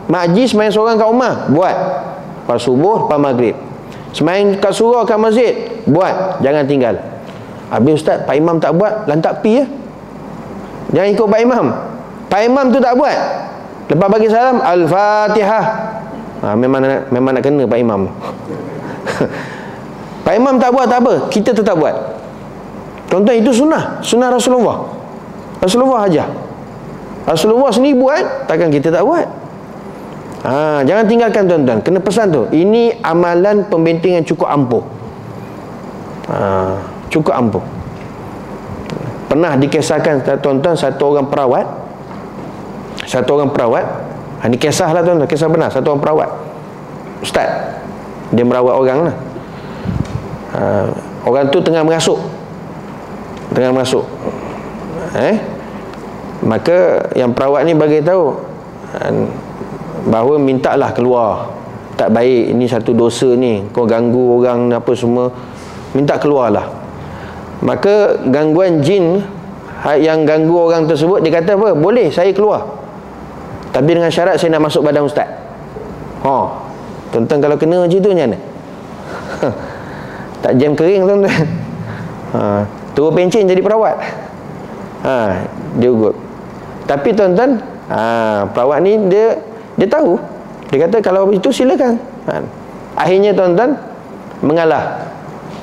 Majlis semayang seorang kat rumah, buat. Lepas subuh, lepas maghrib. Semayang kat surau, kat masjid, buat. Jangan tinggal. Habis ustaz, Pak Imam tak buat, lantak pi ya. Jangan ikut Pak Imam. Pak Imam tu tak buat, lepas bagi salam, Al-Fatihah. Memang nak kena Pak Imam. Pak Imam tak buat, tak apa, kita tetap buat. Tuan-tuan, itu sunnah. Sunnah Rasulullah. Rasulullah ajar. Rasulullah sendiri buat, takkan kita tak buat? Jangan tinggalkan tuan-tuan. Kena pesan tu. Ini amalan pembenteng yang cukup ampuh. Cukup ampuh. Pernah dikisahkan tuan-tuan, satu orang perawat, Satu orang perawat, ini kisah lah tuan, kisah benar. Satu orang perawat, ustaz, dia merawat orang lah. Orang tu tengah merasuk, maka yang perawat ni bagi tahu bahawa mintalah keluar, tak baik, ini satu dosa ni, kau ganggu orang apa semua, minta keluarlah. Maka gangguan jin yang ganggu orang tersebut, dia kata apa? Boleh saya keluar, tapi dengan syarat saya nak masuk badan ustaz. Tuan-tuan kalau kena macam tu macam mana? Tak jam kering tuan-tuan. Turun pencen jadi perawat. Dia ugut. Tapi tuan-tuan, perawat ni dia tahu. Dia kata kalau itu silakan. Akhirnya tuan-tuan mengalah.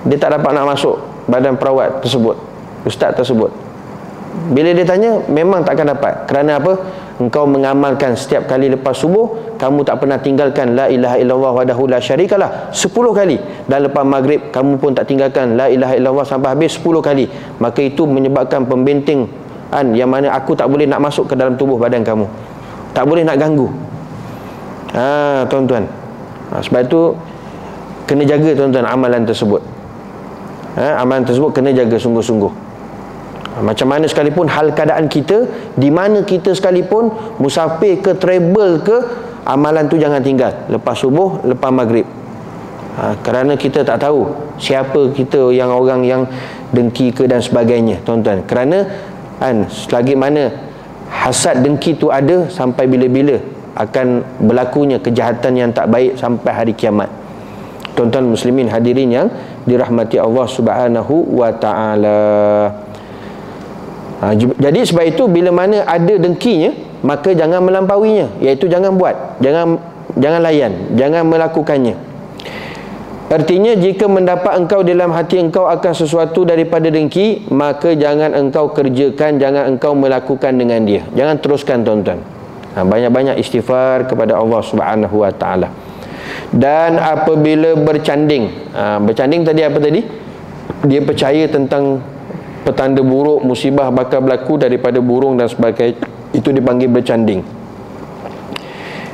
Dia tak dapat nak masuk badan perawat tersebut, ustaz tersebut. Bila dia tanya, memang takkan dapat. Kerana apa? Engkau mengamalkan setiap kali lepas subuh, kamu tak pernah tinggalkan la ilaha illallah wahdahu la syarikalah 10 kali, dan lepas maghrib kamu pun tak tinggalkan la ilaha illallah sampai habis 10 kali. Maka itu menyebabkan pembentengan yang mana aku tak boleh nak masuk ke dalam tubuh badan kamu, tak boleh nak ganggu. Tuan-tuan, sebab itu kena jaga tuan-tuan amalan tersebut. Amalan tersebut kena jaga sungguh-sungguh. Macam mana sekalipun hal keadaan kita, di mana kita sekalipun, musafir ke, travel ke, amalan tu jangan tinggal lepas subuh, lepas maghrib. Kerana kita tak tahu siapa kita, yang orang yang dengki ke dan sebagainya, tuan-tuan. Kerana selagi mana hasad dengki tu ada, sampai bila-bila akan berlakunya kejahatan yang tak baik sampai hari kiamat. Tuan-tuan muslimin hadirin yang dirahmati Allah Subhanahu wa ta'ala. Jadi sebab itu bila mana ada dengkinya, maka jangan melampauinya, iaitu jangan buat, jangan layan, jangan melakukannya. Artinya jika mendapat engkau dalam hati engkau akan sesuatu daripada dengki, maka jangan engkau kerjakan, jangan engkau melakukan dengan dia. Jangan teruskan tuan-tuan. Banyak-banyak istighfar kepada Allah Subhanahu wa ta'ala. Dan apabila bercanding, bercanding tadi apa tadi? Dia percaya tentang petanda buruk, musibah bakal berlaku daripada burung dan sebagainya, itu dipanggil bercanding.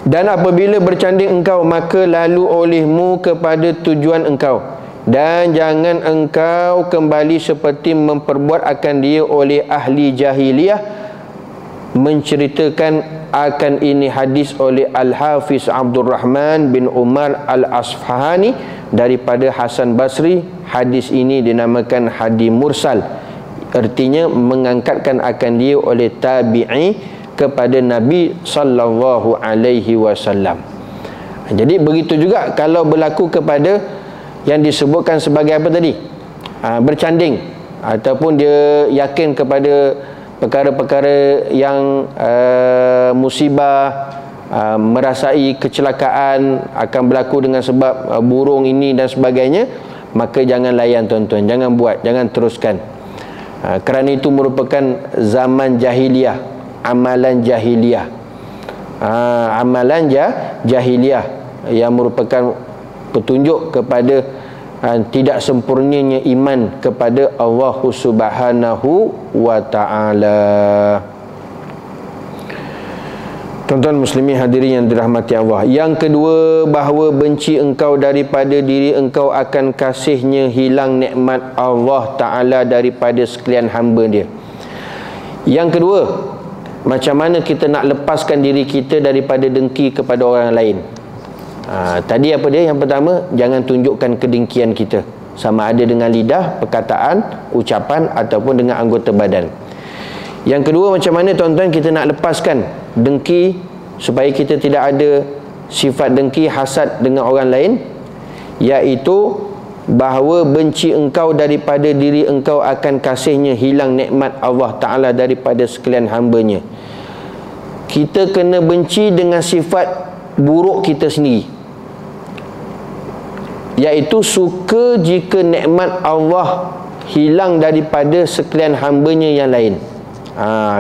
Dan apabila bercanding engkau, maka lalu olehmu kepada tujuan engkau, dan jangan engkau kembali seperti memperbuat akan dia oleh ahli jahiliyah. Menceritakan akan ini hadis oleh Al-Hafiz Abdul Rahman bin Umar Al-Asfahani daripada Hasan Basri. Hadis ini dinamakan hadis mursal, artinya mengangkatkan akan dia oleh tabi'i kepada Nabi sallallahu alaihi wasallam. Jadi begitu juga kalau berlaku kepada yang disebutkan sebagai apa tadi? Bercanding, ataupun dia yakin kepada perkara-perkara yang musibah, merasai kecelakaan akan berlaku dengan sebab burung ini dan sebagainya, maka jangan layan tuan-tuan, jangan buat, jangan teruskan. Kerana itu merupakan zaman jahiliyah, amalan jahiliyah, amalan jahiliyah yang merupakan petunjuk kepada tidak sempurnanya iman kepada Allah Subhanahu wa ta'ala. Tuan-tuan muslimin hadirin yang dirahmati Allah. Yang kedua, bahawa benci engkau daripada diri engkau akan kasihnya hilang nikmat Allah Ta'ala daripada sekalian hamba dia. Yang kedua, macam mana kita nak lepaskan diri kita daripada dengki kepada orang lain. Tadi apa dia? Yang pertama, jangan tunjukkan kedengkian kita, sama ada dengan lidah, perkataan, ucapan ataupun dengan anggota badan. Yang kedua, macam mana tuan-tuan kita nak lepaskan dengki supaya kita tidak ada sifat dengki, hasad dengan orang lain, iaitu bahawa benci engkau daripada diri engkau akan kasihnya hilang nikmat Allah Ta'ala daripada sekalian hambanya. Kita kena benci dengan sifat buruk kita sendiri, iaitu suka jika nikmat Allah hilang daripada sekalian hambanya yang lain.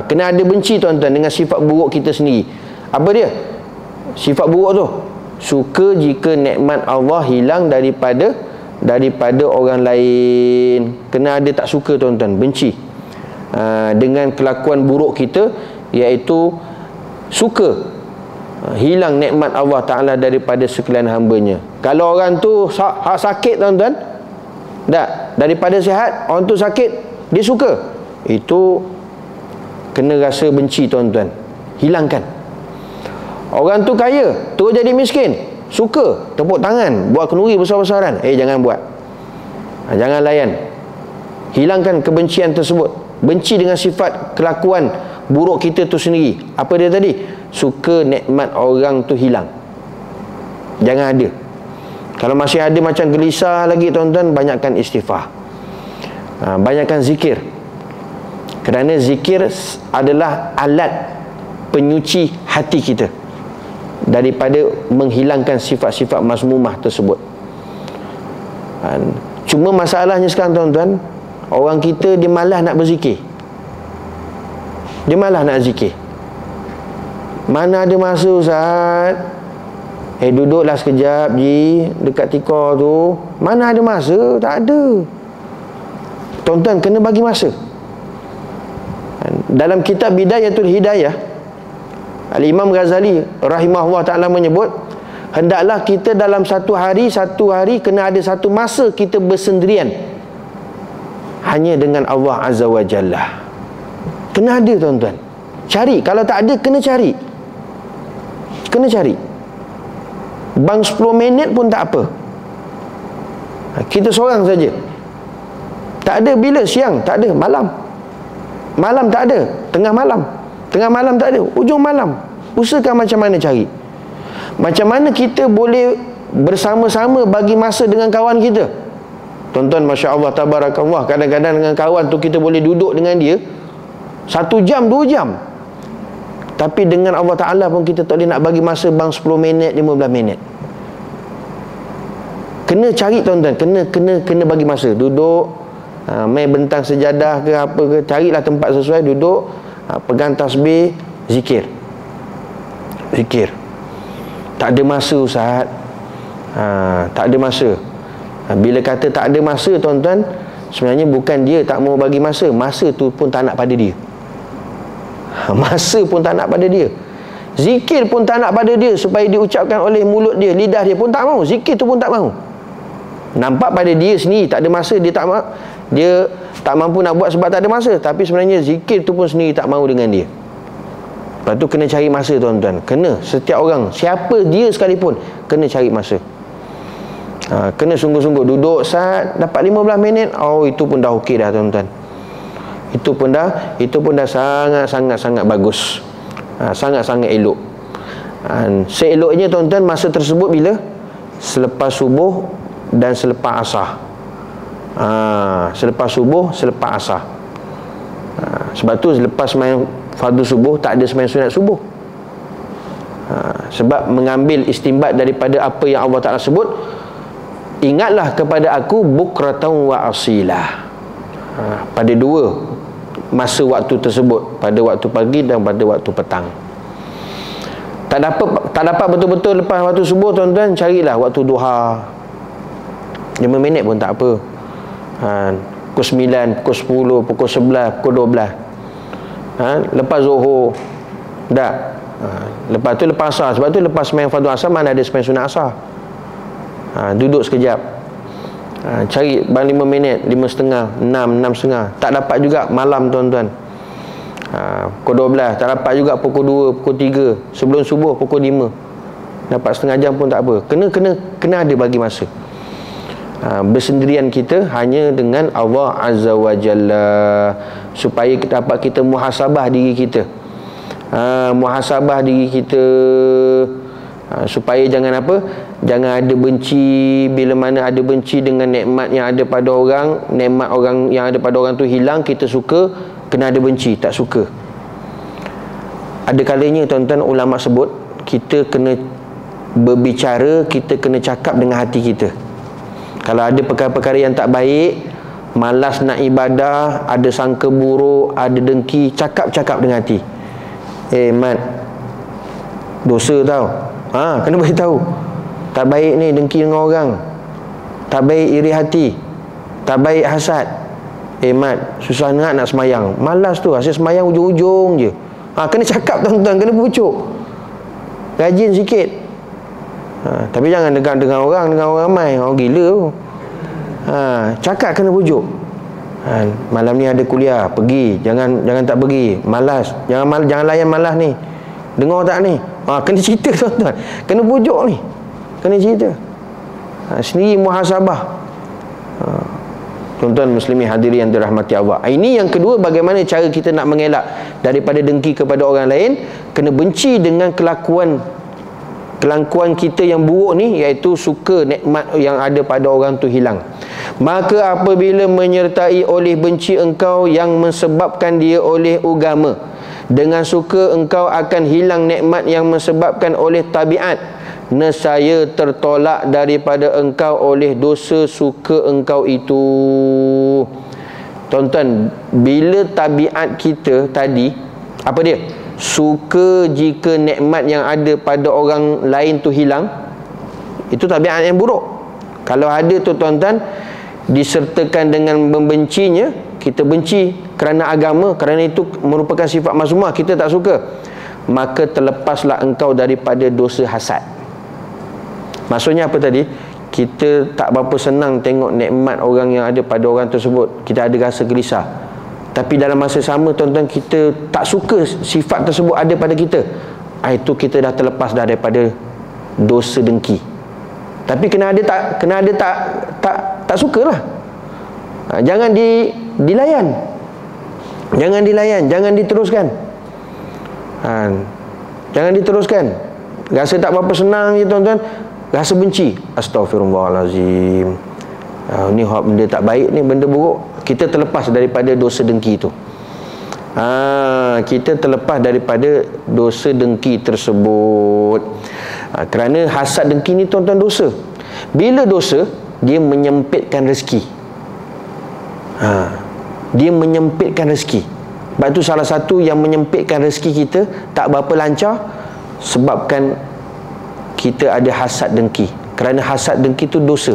Kena ada benci tuan-tuan dengan sifat buruk kita sendiri. Apa dia sifat buruk tu? Suka jika nikmat Allah hilang daripada orang lain. Kena ada tak suka tuan-tuan, benci dengan kelakuan buruk kita, iaitu suka hilang nikmat Allah Ta'ala daripada sekalian hambanya. Kalau orang tu sakit tuan-tuan, tak, daripada sihat, orang tu sakit, dia suka, itu kena rasa benci tuan-tuan, hilangkan. Orang tu kaya, terus jadi miskin, suka, tepuk tangan, buat kenduri besar-besaran, jangan buat, jangan layan. Hilangkan kebencian tersebut. Benci dengan sifat kelakuan buruk kita tu sendiri. Apa dia tadi? Suka nikmat orang tu hilang, jangan ada. Kalau masih ada macam gelisah lagi tuan-tuan, banyakkan istighfar, banyakkan zikir. Kerana zikir adalah alat penyuci hati kita daripada menghilangkan sifat-sifat mazmumah tersebut. Cuma masalahnya sekarang tuan-tuan, orang kita dia malas nak berzikir, dia malas nak zikir. Mana ada masa Ustaz? Duduklah sekejap je dekat tikar tu. Mana ada masa? Tak ada. Tuan-tuan kena bagi masa. Dalam kitab Bidayatul Hidayah, Al-Imam Ghazali rahimahullah ta'ala menyebut, hendaklah kita dalam satu hari kena ada satu masa kita bersendirian hanya dengan Allah Azza wa Jalla. Kena ada tuan-tuan. Cari. Kalau tak ada, kena cari. Kena cari. Bang 10 minit pun tak apa. Kita seorang saja. Tak ada bila siang, tak ada malam. Malam tak ada, tengah malam. Tengah malam tak ada, ujung malam. Usahakan macam mana cari. Macam mana kita boleh bersama-sama bagi masa dengan kawan kita. Tuan-tuan, Masya Allah, Tabarakallah, kadang-kadang dengan kawan tu kita boleh duduk dengan dia 1 jam, 2 jam. Tapi dengan Allah Ta'ala pun kita tak boleh nak bagi masa bang 10 minit, 15 minit. Kena cari tuan-tuan, kena bagi masa. Duduk, main bentang sejadah ke apa ke, carilah tempat sesuai, duduk, pegang tasbih, zikir. Zikir. Tak ada masa Ustaz. Tak ada masa. Bila kata tak ada masa tuan-tuan, sebenarnya bukan dia tak mau bagi masa, masa tu pun tak nak pada dia. Masa pun tak nak pada dia. Zikir pun tak nak pada dia, supaya diucapkan oleh mulut dia, lidah dia pun tak mau. Zikir tu pun tak mau. Nampak pada dia sendiri tak ada masa, dia tak mampu nak buat sebab tak ada masa. Tapi sebenarnya zikir tu pun sendiri tak mau dengan dia. Lepas tu kena cari masa tuan-tuan. Kena, setiap orang, siapa dia sekalipun, kena cari masa. Kena sungguh-sungguh duduk saat dapat 15 minit, itu pun dah okey dah tuan-tuan. Itu pun dah sangat-sangat bagus. Sangat-sangat elok. Seeloknya tuan-tuan, masa tersebut bila? Selepas subuh dan selepas asar. Selepas subuh, selepas asar. Sebab tu lepas sembahyang fardu subuh tak ada sembahyang sunat subuh. Sebab mengambil istimbat daripada apa yang Allah Ta'ala sebut, ingatlah kepada aku bukratan wa asilah. Pada dua masa waktu tersebut, pada waktu pagi dan pada waktu petang. Tak dapat betul-betul lepas waktu subuh tuan-tuan, carilah waktu duha, 5 minit pun tak apa. Pukul 9, pukul 10, pukul 11, pukul 12. Lepas zuhur tak. Lepas tu lepas asar. Sebab tu lepas sembahyang fardu asar, mana ada sembahyang sunat asar. Duduk sekejap, cari bang 5 minit, 5.30, 6, 6.30. Tak dapat juga malam tuan-tuan, pukul 12. Tak dapat juga pukul 2, pukul 3. Sebelum subuh pukul 5. Dapat setengah jam pun tak apa. Kena ada bagi masa. Bersendirian kita hanya dengan Allah Azza wa Jalla, supaya dapat kita muhasabah diri kita. Muhasabah diri kita, supaya jangan apa? Jangan ada benci. Bila mana ada benci dengan nikmat yang ada pada orang, nikmat orang yang ada pada orang tu hilang, kita suka, kena ada benci, tak suka. Ada kalanya tuan-tuan, ulama sebut kita kena berbicara, kita kena cakap dengan hati kita. Kalau ada perkara-perkara yang tak baik, malas nak ibadah, ada sangka buruk, ada dengki, cakap dengan hati. Mat, dosa tau. Kena beritahu. Tak baik ni dengki dengan orang. Tak baik iri hati. Tak baik hasad. Mat, susah nak semayang. Malas tu, hasil semayang ujung-ujung je. Kena cakap tuan-tuan, kena pucuk. Rajin sikit. Tapi jangan dengan orang ramai. Orang gila tu. Cakap kena pujuk. Malam ni ada kuliah, pergi. Jangan tak pergi. Malas. Jangan layan malas ni. Dengar tak ni? Kena cerita tuan-tuan. Kena pujuk ni. Kena cerita. Sendiri muhasabah. Tuan-tuan muslimin hadirin yang dirahmati Allah. Ini yang kedua, bagaimana cara kita nak mengelak daripada dengki kepada orang lain. Kena benci dengan kelakuan kita yang buruk ni, iaitu suka nikmat yang ada pada orang tu hilang. Maka apabila menyertai oleh benci engkau yang mensebabkan dia oleh agama, dengan suka engkau akan hilang nikmat yang mensebabkan oleh tabiat. Nescaya tertolak daripada engkau oleh dosa suka engkau itu. Tuan-tuan, bila tabiat kita tadi, apa dia? Suka jika nikmat yang ada pada orang lain tu hilang, itu tabiat yang buruk. Kalau ada tu tuan-tuan, disertakan dengan membencinya, kita benci kerana agama, kerana itu merupakan sifat mazmumah, kita tak suka, maka terlepaslah engkau daripada dosa hasad. Maksudnya apa tadi? Kita tak berapa senang tengok nikmat orang yang ada pada orang tersebut. Kita ada rasa gelisah. Tapi dalam masa sama tuan-tuan, kita tak suka sifat tersebut ada pada kita. Itu kita dah terlepas daripada dosa dengki. Tapi kena ada tak sukalah. Jangan dilayan. Jangan dilayan, jangan diteruskan. Jangan diteruskan. Rasa tak berapa senang je tuan-tuan, rasa benci. Astaghfirullahalazim. Ni benda tak baik ni, benda buruk. Kita terlepas daripada dosa dengki itu. Kita terlepas daripada dosa dengki tersebut. Kerana hasad dengki ni tuan-tuan dosa. Bila dosa, dia menyempitkan rezeki. Dia menyempitkan rezeki. Sebab tu salah satu yang menyempitkan rezeki kita tak berapa lancar, sebabkan kita ada hasad dengki. Kerana hasad dengki tu dosa.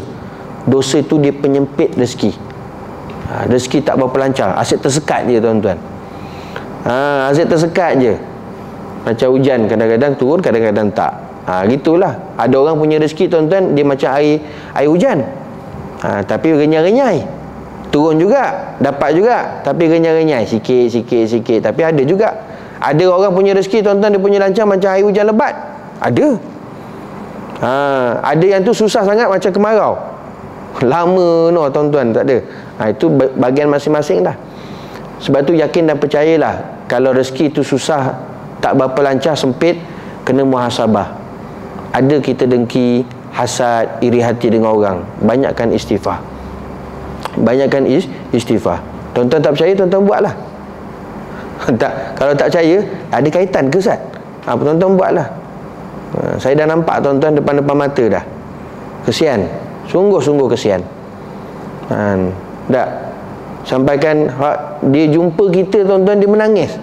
Dosa tu dia penyempit rezeki. Rezeki tak berapa lancar, asyik tersekat je tuan-tuan. Asyik tersekat je. Macam hujan, kadang-kadang turun, kadang-kadang tak. Gitulah. Ada orang punya rezeki tuan-tuan, dia macam air hujan. Tapi renyai-renyai. Turun juga, dapat juga, tapi renyai-renyai sikit. Tapi ada juga. Ada orang punya rezeki tuan-tuan, dia punya lancar macam air hujan lebat. Ada. Ada yang tu susah sangat macam kemarau. Lama no tuan-tuan, tak ada. Itu bagian masing-masing dah. Sebab tu yakin dan percayalah, kalau rezeki tu susah, tak berapa lancar, sempit, kena muhasabah. Ada kita dengki, hasad, iri hati dengan orang, banyakkan istighfar. Banyakkan istighfar. Tuan-tuan tak percaya, tuan-tuan buatlah. Kalau tak percaya, ada kaitan ke Ustaz? Tuan-tuan buatlah. Saya dah nampak tuan-tuan depan-depan mata dah. Kesian. Sungguh-sungguh kesian. Tak. Sampaikan dia jumpa kita tuan-tuan, dia menangis.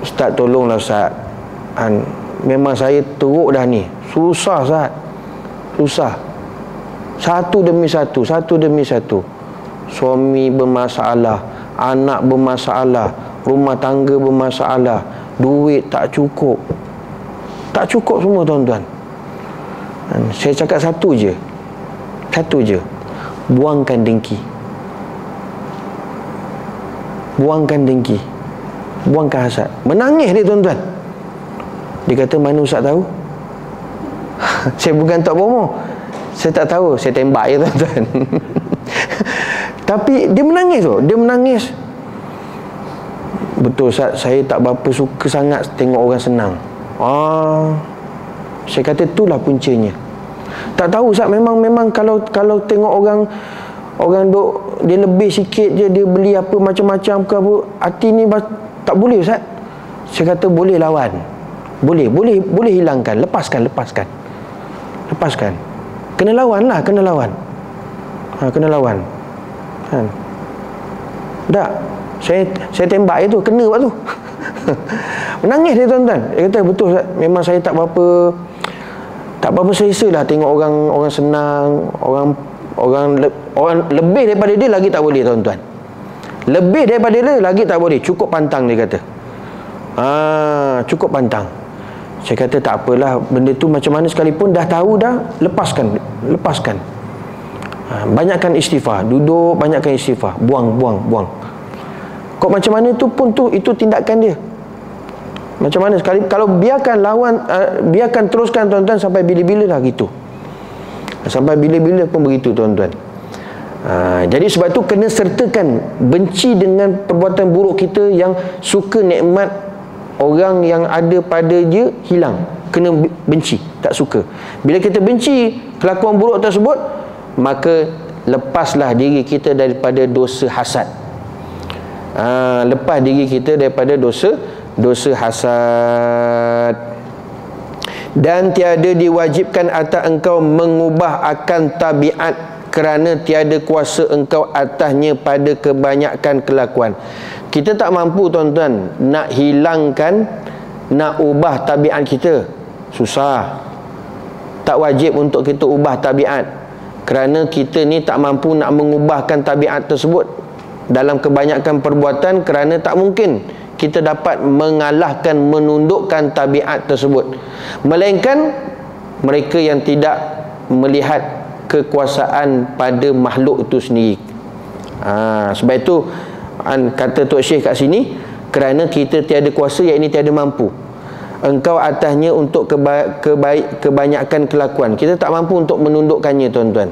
Ustaz tolonglah Ustaz. Memang saya teruk dah ni. Susah Ustaz. Susah. Satu demi satu. Suami bermasalah, anak bermasalah, rumah tangga bermasalah, duit tak cukup. Tak cukup semua tuan-tuan. Saya cakap satu je. Buangkan dengki. Buangkan dengki. Buangkan hasad. Menangis dia tuan-tuan. Dia kata, mana Ustaz tahu? Saya bukan tak bomoh. Saya tak tahu. Saya tembak je tuan-tuan. Tapi dia menangis tu. Dia menangis. Betul Ustaz, saya tak berapa suka sangat tengok orang senang. Saya kata itulah puncanya. Tak tahu Ustaz, memang kalau tengok orang duk, dia lebih sikit je, dia beli apa macam-macam ke apa, hati ni tak boleh Ustaz. Saya kata boleh lawan. Boleh hilangkan, lepaskan. Kena lawan lah, kena lawan. Kena lawan. Tak. Saya tembak itu, kena waktu. Menangis dia tuan-tuan. Dia kata betul Ustaz, memang saya tak berapa selesa lah tengok orang senang, orang lebih daripada dia lagi tak boleh tuan-tuan. Lebih daripada dia lagi tak boleh, cukup pantang dia kata. Cukup pantang. Saya kata tak apalah, benda tu macam mana sekalipun dah tahu dah, lepaskan. Banyakkan istighfar, duduk banyakkan istighfar, buang. Kok macam mana tu pun itu tindakan dia. Macam mana sekali kalau biarkan lawan, biarkan teruskan tuan-tuan sampai bila-bila lah gitu. Sampai bila-bila pun begitu tuan-tuan. Jadi sebab tu kena sertakan benci dengan perbuatan buruk kita, yang suka nikmat orang yang ada pada dia hilang. Kena benci, tak suka. Bila kita benci kelakuan buruk tersebut, maka lepaslah diri kita daripada dosa hasad. Lepas diri kita daripada dosa hasad. Dan tiada diwajibkan atas engkau mengubah akan tabiat, kerana tiada kuasa engkau atasnya pada kebanyakan kelakuan. Kita tak mampu tuan-tuan nak hilangkan, nak ubah tabiat kita. Susah. Tak wajib untuk kita ubah tabiat, kerana kita ni tak mampu nak mengubahkan tabiat tersebut dalam kebanyakan perbuatan, kerana tak mungkin kita dapat mengalahkan, menundukkan tabiat tersebut, melainkan mereka yang tidak melihat kekuasaan pada makhluk itu sendiri. Sebab itu kata Tok Syekh kat sini, kerana kita tiada kuasa, iaitu tiada mampu engkau atasnya untuk kebanyakan kelakuan. Kita tak mampu untuk menundukkannya tuan-tuan.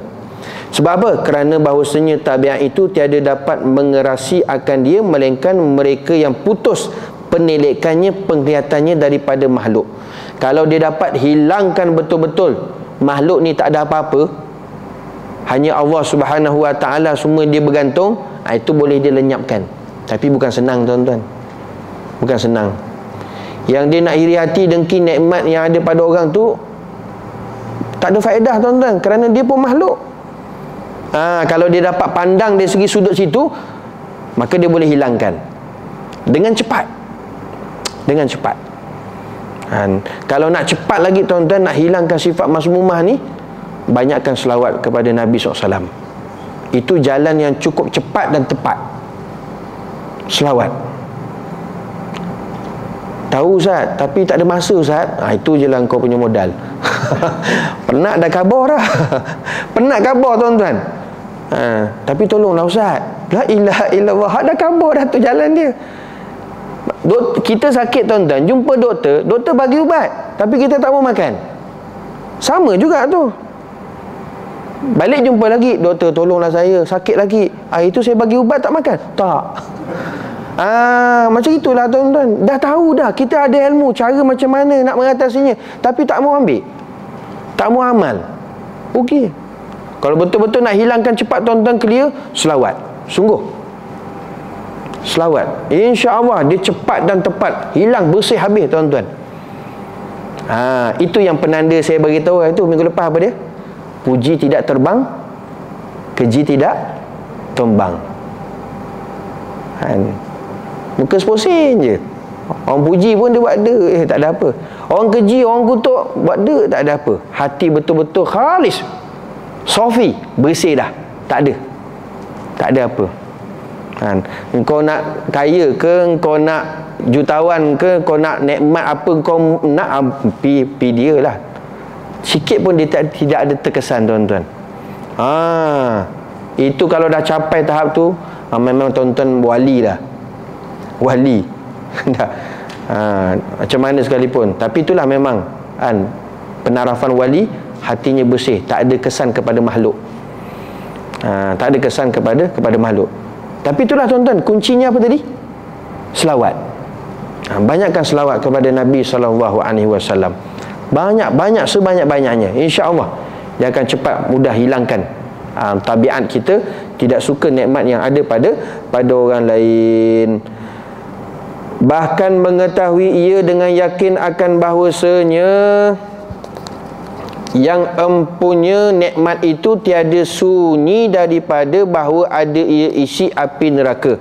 Sebab apa? Kerana bahawasanya tabiat itu tiada dapat mengerasi akan dia, melainkan mereka yang putus penilikannya, penglihatannya daripada makhluk. Kalau dia dapat hilangkan betul-betul, makhluk ni tak ada apa-apa, hanya Allah Subhanahu Wa Ta'ala semua dia bergantung, itu boleh dia lenyapkan. Tapi bukan senang tuan-tuan, bukan senang. Yang dia nak iri hati, dengki nikmat yang ada pada orang tu, tak ada faedah tuan-tuan, kerana dia pun makhluk. Kalau dia dapat pandang dari segi sudut situ, maka dia boleh hilangkan dengan cepat. Kalau nak cepat lagi tuan-tuan, nak hilangkan sifat mazmumah ni, banyakkan selawat kepada Nabi SAW. Itu jalan yang cukup cepat dan tepat. Selawat. Tahu Ustaz, tapi tak ada masa Ustaz. Itu je lah kau punya modal. Penat dah khabar dah. Penat khabar tuan-tuan. Tapi tolonglah Ustaz. La ilaha illallah. Dah khabar dah tu jalan dia. Kita sakit tuan-tuan, jumpa doktor bagi ubat, tapi kita tak mau makan. Sama juga tu. Balik jumpa lagi, doktor tolonglah saya, sakit lagi. Itu saya bagi ubat tak makan. Tak. Macam itulah tuan-tuan. Dah tahu dah, kita ada ilmu cara macam mana nak mengatasinya, tapi tak mau ambil, tak mau amal. Okey. Kalau betul-betul nak hilangkan cepat tuan-tuan, clear, selawat. Sungguh selawat, insya-Allah dia cepat dan tepat, hilang bersih habis tuan-tuan. Itu yang penanda saya bagi tahu itu minggu lepas. Apa dia? Puji tidak terbang, keji tidak tumbang. Muka seposin je. Orang puji pun dia buat dia, tak ada apa. Orang keji, orang kutuk, buat dia, tak ada apa. Hati betul-betul khalis, sofi, bersih dah, tak ada apa. Engkau nak kaya ke, engkau nak jutawan ke, engkau nak nikmat apa engkau nak, pi dia lah. Sikit pun dia tidak ada terkesan tuan-tuan. Itu kalau dah capai tahap tu, memang tuan-tuan wali dah. Wali dah. Macam mana sekalipun. Tapi itulah memang penarafan wali, hatinya bersih, tak ada kesan kepada makhluk. Tak ada kesan kepada makhluk. Tapi itulah tuan-tuan, kuncinya apa tadi? Selawat. Banyakkan selawat kepada Nabi SAW. Banyak, sebanyak-banyaknya. InsyaAllah dia akan cepat mudah hilangkan tabiat kita tidak suka nikmat yang ada pada orang lain. Bahkan mengetahui ia dengan yakin akan bahawasanya yang empunya nikmat itu tiada sunyi daripada bahawa ada ia isi api neraka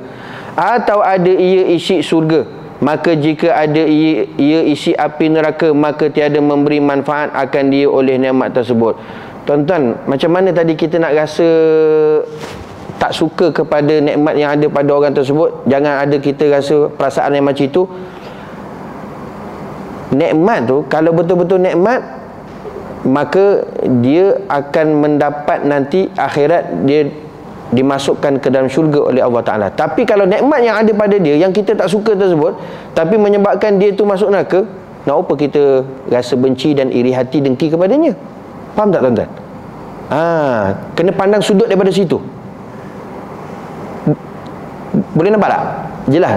atau ada ia isi surga. Maka jika ada ia isi api neraka, maka tiada memberi manfaat akan dia oleh nikmat tersebut. Tuan-tuan, macam mana tadi kita nak rasa tak suka kepada nikmat yang ada pada orang tersebut? Jangan ada kita rasa perasaan yang macam itu. nikmat tu, kalau betul-betul nikmat, maka dia akan mendapat nanti akhirat, dia dimasukkan ke dalam syurga oleh Allah Ta'ala. Tapi kalau nikmat yang ada pada dia, yang kita tak suka tersebut, tapi menyebabkan dia tu masuk neraka, nak apa kita rasa benci dan iri hati, dengki kepadanya? Faham tak tuan-tuan? Kena pandang sudut daripada situ. Boleh nampak tak? Jelas.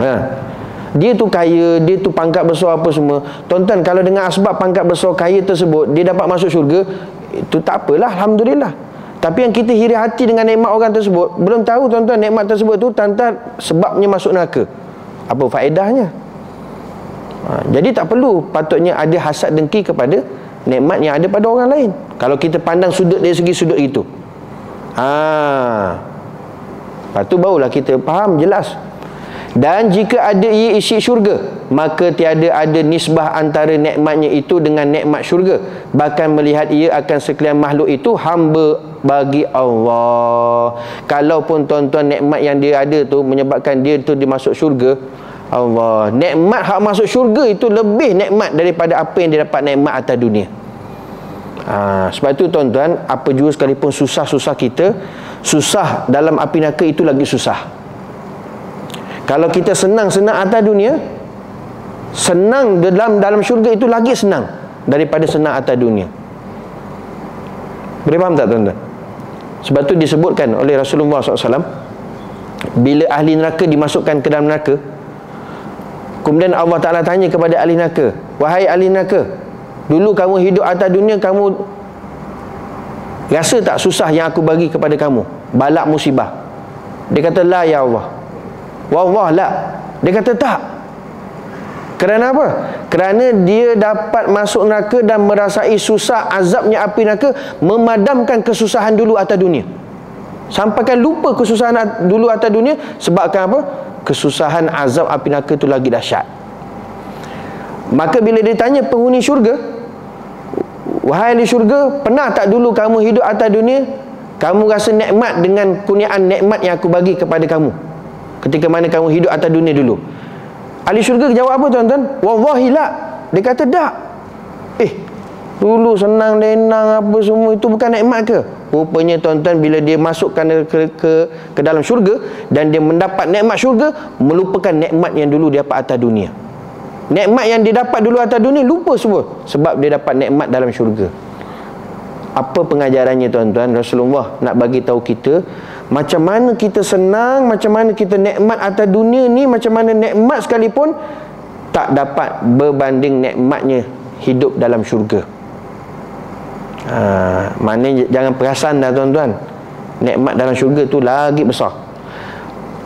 Dia tu kaya, dia tu pangkat besar apa semua. Tuan-tuan, kalau dengan asbab pangkat besar kaya tersebut dia dapat masuk syurga, itu tak apalah, alhamdulillah. Tapi yang kita iri hati dengan nikmat orang tersebut, belum tahu tuan-tuan nikmat tersebut tu tuan-tuan sebabnya masuk neraka. Apa faedahnya? Jadi tak perlu patutnya ada hasad dengki kepada nikmat yang ada pada orang lain, kalau kita pandang sudut dari segi sudut itu. Lepas tu barulah kita faham jelas. Dan jika ada ia isi syurga, maka tiada ada nisbah antara nikmatnya itu dengan nikmat syurga. Bahkan melihat ia akan sekalian makhluk itu hamba bagi Allah. Kalaupun tuan-tuan nikmat yang dia ada tu menyebabkan dia tu dimasuk syurga, Allah, nikmat hak masuk syurga itu lebih nikmat daripada apa yang dia dapat nikmat atas dunia. Sebab itu tuan-tuan, apa jua sekalipun susah-susah kita, susah dalam api neraka itu lagi susah. Kalau kita senang-senang atas dunia, senang dalam syurga itu lagi senang daripada senang atas dunia. Boleh faham tak tuan-tuan? Sebab tu disebutkan oleh Rasulullah SAW, bila ahli neraka dimasukkan ke dalam neraka, kemudian Allah Ta'ala tanya kepada ahli neraka, wahai ahli neraka, dulu kamu hidup atas dunia, kamu rasa tak susah yang aku bagi kepada kamu, balak musibah? Dia kata, la ya Allah. Wallah la. Dia kata tak. Kerana apa? Kerana dia dapat masuk neraka dan merasai susah azabnya api neraka, memadamkan kesusahan dulu atas dunia. Sampaikan lupa kesusahan dulu atas dunia. Sebabkan apa? Kesusahan azab api neraka itu lagi dahsyat. Maka bila ditanya penghuni syurga, wahai ahli syurga, pernah tak dulu kamu hidup atas dunia, kamu rasa nikmat dengan kurniaan nikmat yang aku bagi kepada kamu ketika mana kamu hidup atas dunia dulu? Ahli syurga jawab apa tuan-tuan? Wallahi la. Dia kata tak. Dulu senang lenang apa semua, itu bukan nikmat ke? Rupanya tuan-tuan, bila dia masukkan ke dalam syurga dan dia mendapat nikmat syurga, melupakan nikmat yang dulu dia dapat atas dunia. Nikmat yang dia dapat dulu atas dunia lupa semua, sebab dia dapat nikmat dalam syurga. Apa pengajarannya tuan-tuan? Rasulullah nak bagi tahu kita, macam mana kita senang, macam mana kita nikmat atas dunia ni, macam mana nikmat sekalipun tak dapat berbanding nikmatnya hidup dalam syurga. Maknanya jangan perasan dah tuan-tuan, nikmat dalam syurga tu lagi besar.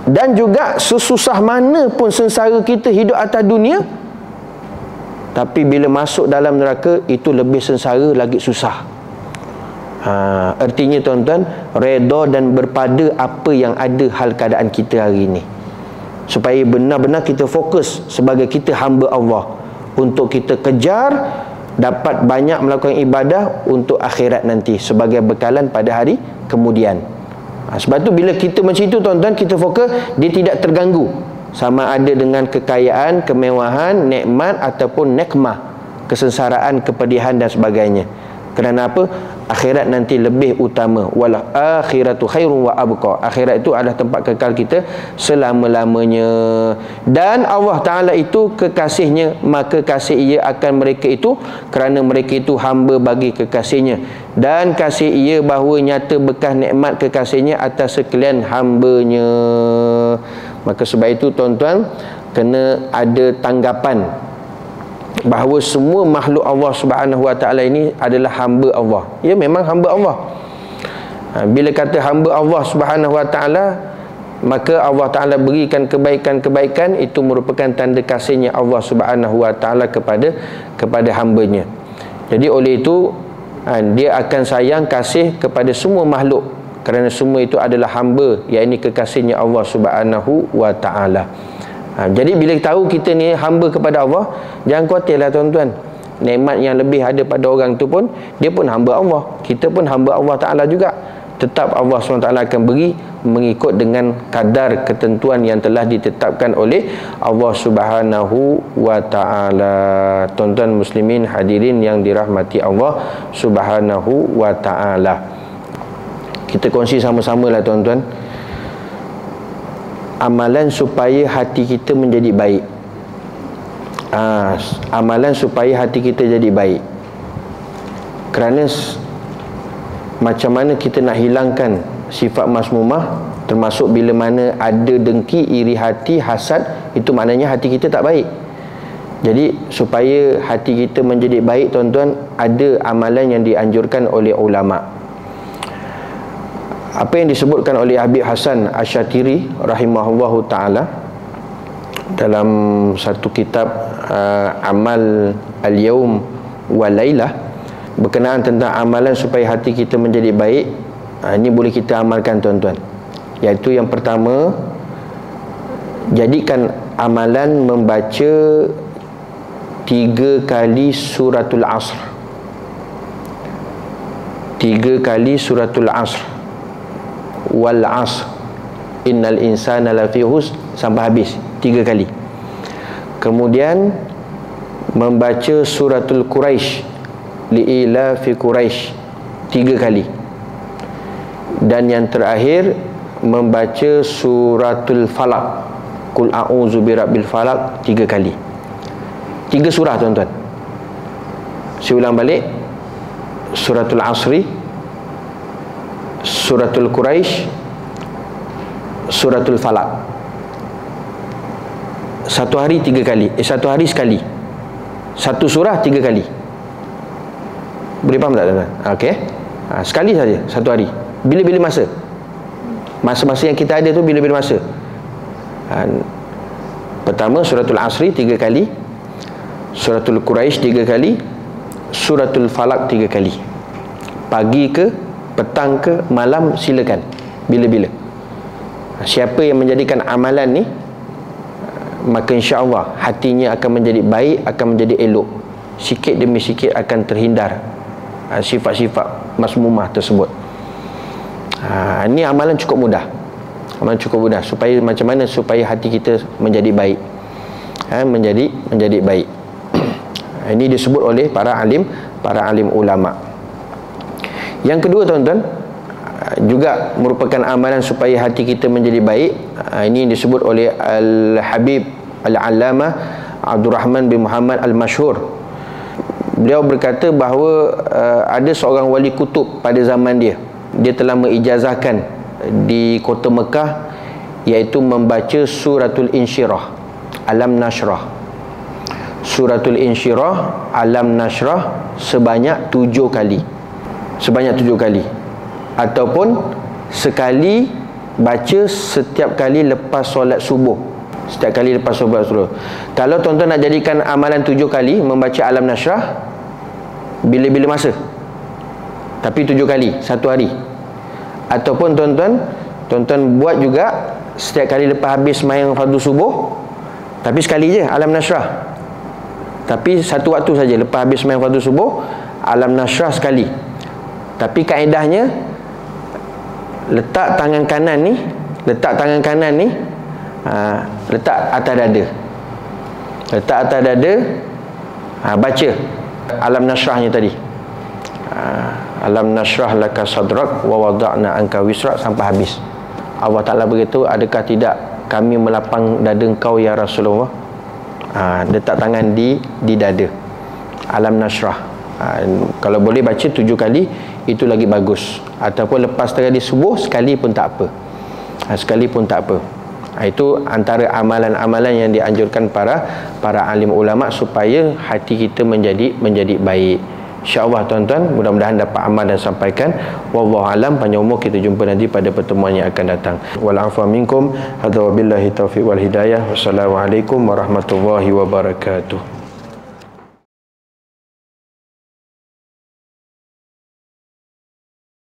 Dan juga sesusah mana pun sengsara kita hidup atas dunia, tapi bila masuk dalam neraka itu lebih sengsara, lagi susah. Artinya tuan-tuan, redha dan berpada apa yang ada hal keadaan kita hari ini, supaya benar-benar kita fokus sebagai kita hamba Allah, untuk kita kejar dapat banyak melakukan ibadah untuk akhirat nanti sebagai bekalan pada hari kemudian. Sebab tu bila kita macam itu tuan-tuan, kita fokus, dia tidak terganggu sama ada dengan kekayaan, kemewahan, nikmat ataupun nikmah, kesengsaraan, kepedihan dan sebagainya. Kerana apa? Akhirat nanti lebih utama. Wal akhiratu khairun wa abqa. Akhirat itu adalah tempat kekal kita selama-lamanya. Dan Allah Ta'ala itu kekasihnya, maka kasih ia akan mereka itu kerana mereka itu hamba bagi kekasihnya. Dan kasih ia bahawa nyata bekas nikmat kekasihnya atas sekalian hambanya. Maka sebab itu tuan-tuan, kena ada tanggapan bahawa semua makhluk Allah Subhanahu Wa Ta'ala ini adalah hamba Allah. Ya, memang hamba Allah. Bila kata hamba Allah Subhanahu Wa Ta'ala, maka Allah Ta'ala berikan kebaikan-kebaikan, itu merupakan tanda kasihnya Allah Subhanahu Wa Ta'ala kepada hambanya. Jadi oleh itu dia akan sayang kasih kepada semua makhluk, kerana semua itu adalah hamba, iaitu kekasihnya Allah Subhanahu Wa Ta'ala. Jadi bila tahu kita ni hamba kepada Allah, jangan khawatirlah tuan-tuan, nikmat yang lebih ada pada orang tu pun, dia pun hamba Allah, kita pun hamba Allah Ta'ala juga. tetap Allah SWT akan beri mengikut dengan kadar ketentuan yang telah ditetapkan oleh Allah Subhanahu wa ta'ala. Tuan-tuan muslimin hadirin yang dirahmati Allah Subhanahu wa ta'ala, kita kongsi sama-sama lah tuan-tuan, amalan supaya hati kita menjadi baik. Amalan supaya hati kita jadi baik. Kerana macam mana kita nak hilangkan sifat masmumah, termasuk bila mana ada dengki, iri hati, hasad, itu maknanya hati kita tak baik. Jadi supaya hati kita menjadi baik tuan-tuan, ada amalan yang dianjurkan oleh ulama. Apa yang disebutkan oleh Habib Hasan Asyatiri rahimahullahu ta'ala dalam satu kitab Amal Al-Yawm wa Laylah, berkenaan tentang amalan supaya hati kita menjadi baik. Ini boleh kita amalkan tuan-tuan. Iaitu yang pertama, jadikan amalan membaca 3 kali suratul Asr. 3 kali suratul Asr. Wal Asr innal insana lafi khusr, sampai habis 3 kali. Kemudian membaca suratul Quraisy, li'ila fi Quraisy, 3 kali. Dan yang terakhir membaca suratul Falaq, Qul a'udzu birabbil falaq, 3 kali. 3 surah tuan-tuan. Saya ulang balik. Suratul Asri, suratul Quraisy, suratul Falaq. Satu hari 3 kali. Satu hari sekali. Satu surah 3 kali. Boleh faham tak tuan-tuan? Okey. Sekali saja satu hari. Bila-bila masa. Masa-masa yang kita ada tu bila-bila masa. Pertama suratul Asri 3 kali, suratul Quraisy 3 kali, suratul Falaq 3 kali. Pagi ke, petang ke, malam, silakan. Bila-bila. Siapa yang menjadikan amalan ni, maka insya-Allah hatinya akan menjadi baik, akan menjadi elok. Sikit demi sikit akan terhindar sifat-sifat masmumah tersebut. Ini amalan cukup mudah. Amalan cukup mudah. Supaya macam mana supaya hati kita menjadi baik, menjadi baik. Ini disebut oleh para alim ulama. Yang kedua tuan-tuan, juga merupakan amalan supaya hati kita menjadi baik. Ini disebut oleh Al-Habib Al-Allamah Abdul Rahman bin Muhammad Al-Mashhur. Beliau berkata bahawa ada seorang wali kutub pada zaman dia. Dia telah mengijazahkan di kota Mekah, iaitu membaca suratul Insyirah, Alam Nashrah. Suratul Insyirah, Alam Nashrah sebanyak 7 kali. Sebanyak 7 kali. Ataupun sekali baca setiap kali lepas solat subuh. Setiap kali lepas solat subuh. Kalau tuan-tuan nak jadikan amalan 7 kali membaca Alam Nashrah, bila-bila masa, tapi 7 kali satu hari. Ataupun tuan-tuan buat juga setiap kali lepas habis sembahyang fardu subuh, tapi sekali je Alam Nashrah, tapi satu waktu saja. Lepas habis sembahyang fardu subuh, Alam Nashrah sekali. Tapi kaedahnya, letak tangan kanan ni, letak atas dada. Letak atas dada, baca Alam Nashrahnya tadi. Alam nashrah laka sadrak wa wada'na anka wisrak, sampai habis. Allah Ta'ala beritahu, adakah tidak kami melapang dada engkau ya Rasulullah? Letak tangan di dada. Alam nashrah. Kalau boleh baca 7 kali, itu lagi bagus. Ataupun lepas tadi subuh, sekali pun tak apa. Sekali pun tak apa. Itu antara amalan-amalan yang dianjurkan para alim ulama supaya hati kita menjadi baik. InsyaAllah tuan-tuan, mudah-mudahan dapat amal dan sampaikan. Wallahu alam, panjang umur, kita jumpa nanti pada pertemuan yang akan datang. Wal afwa minkum, hadza wabillahi taufiq wal hidayah. Wassalamualaikum warahmatullahi wabarakatuh.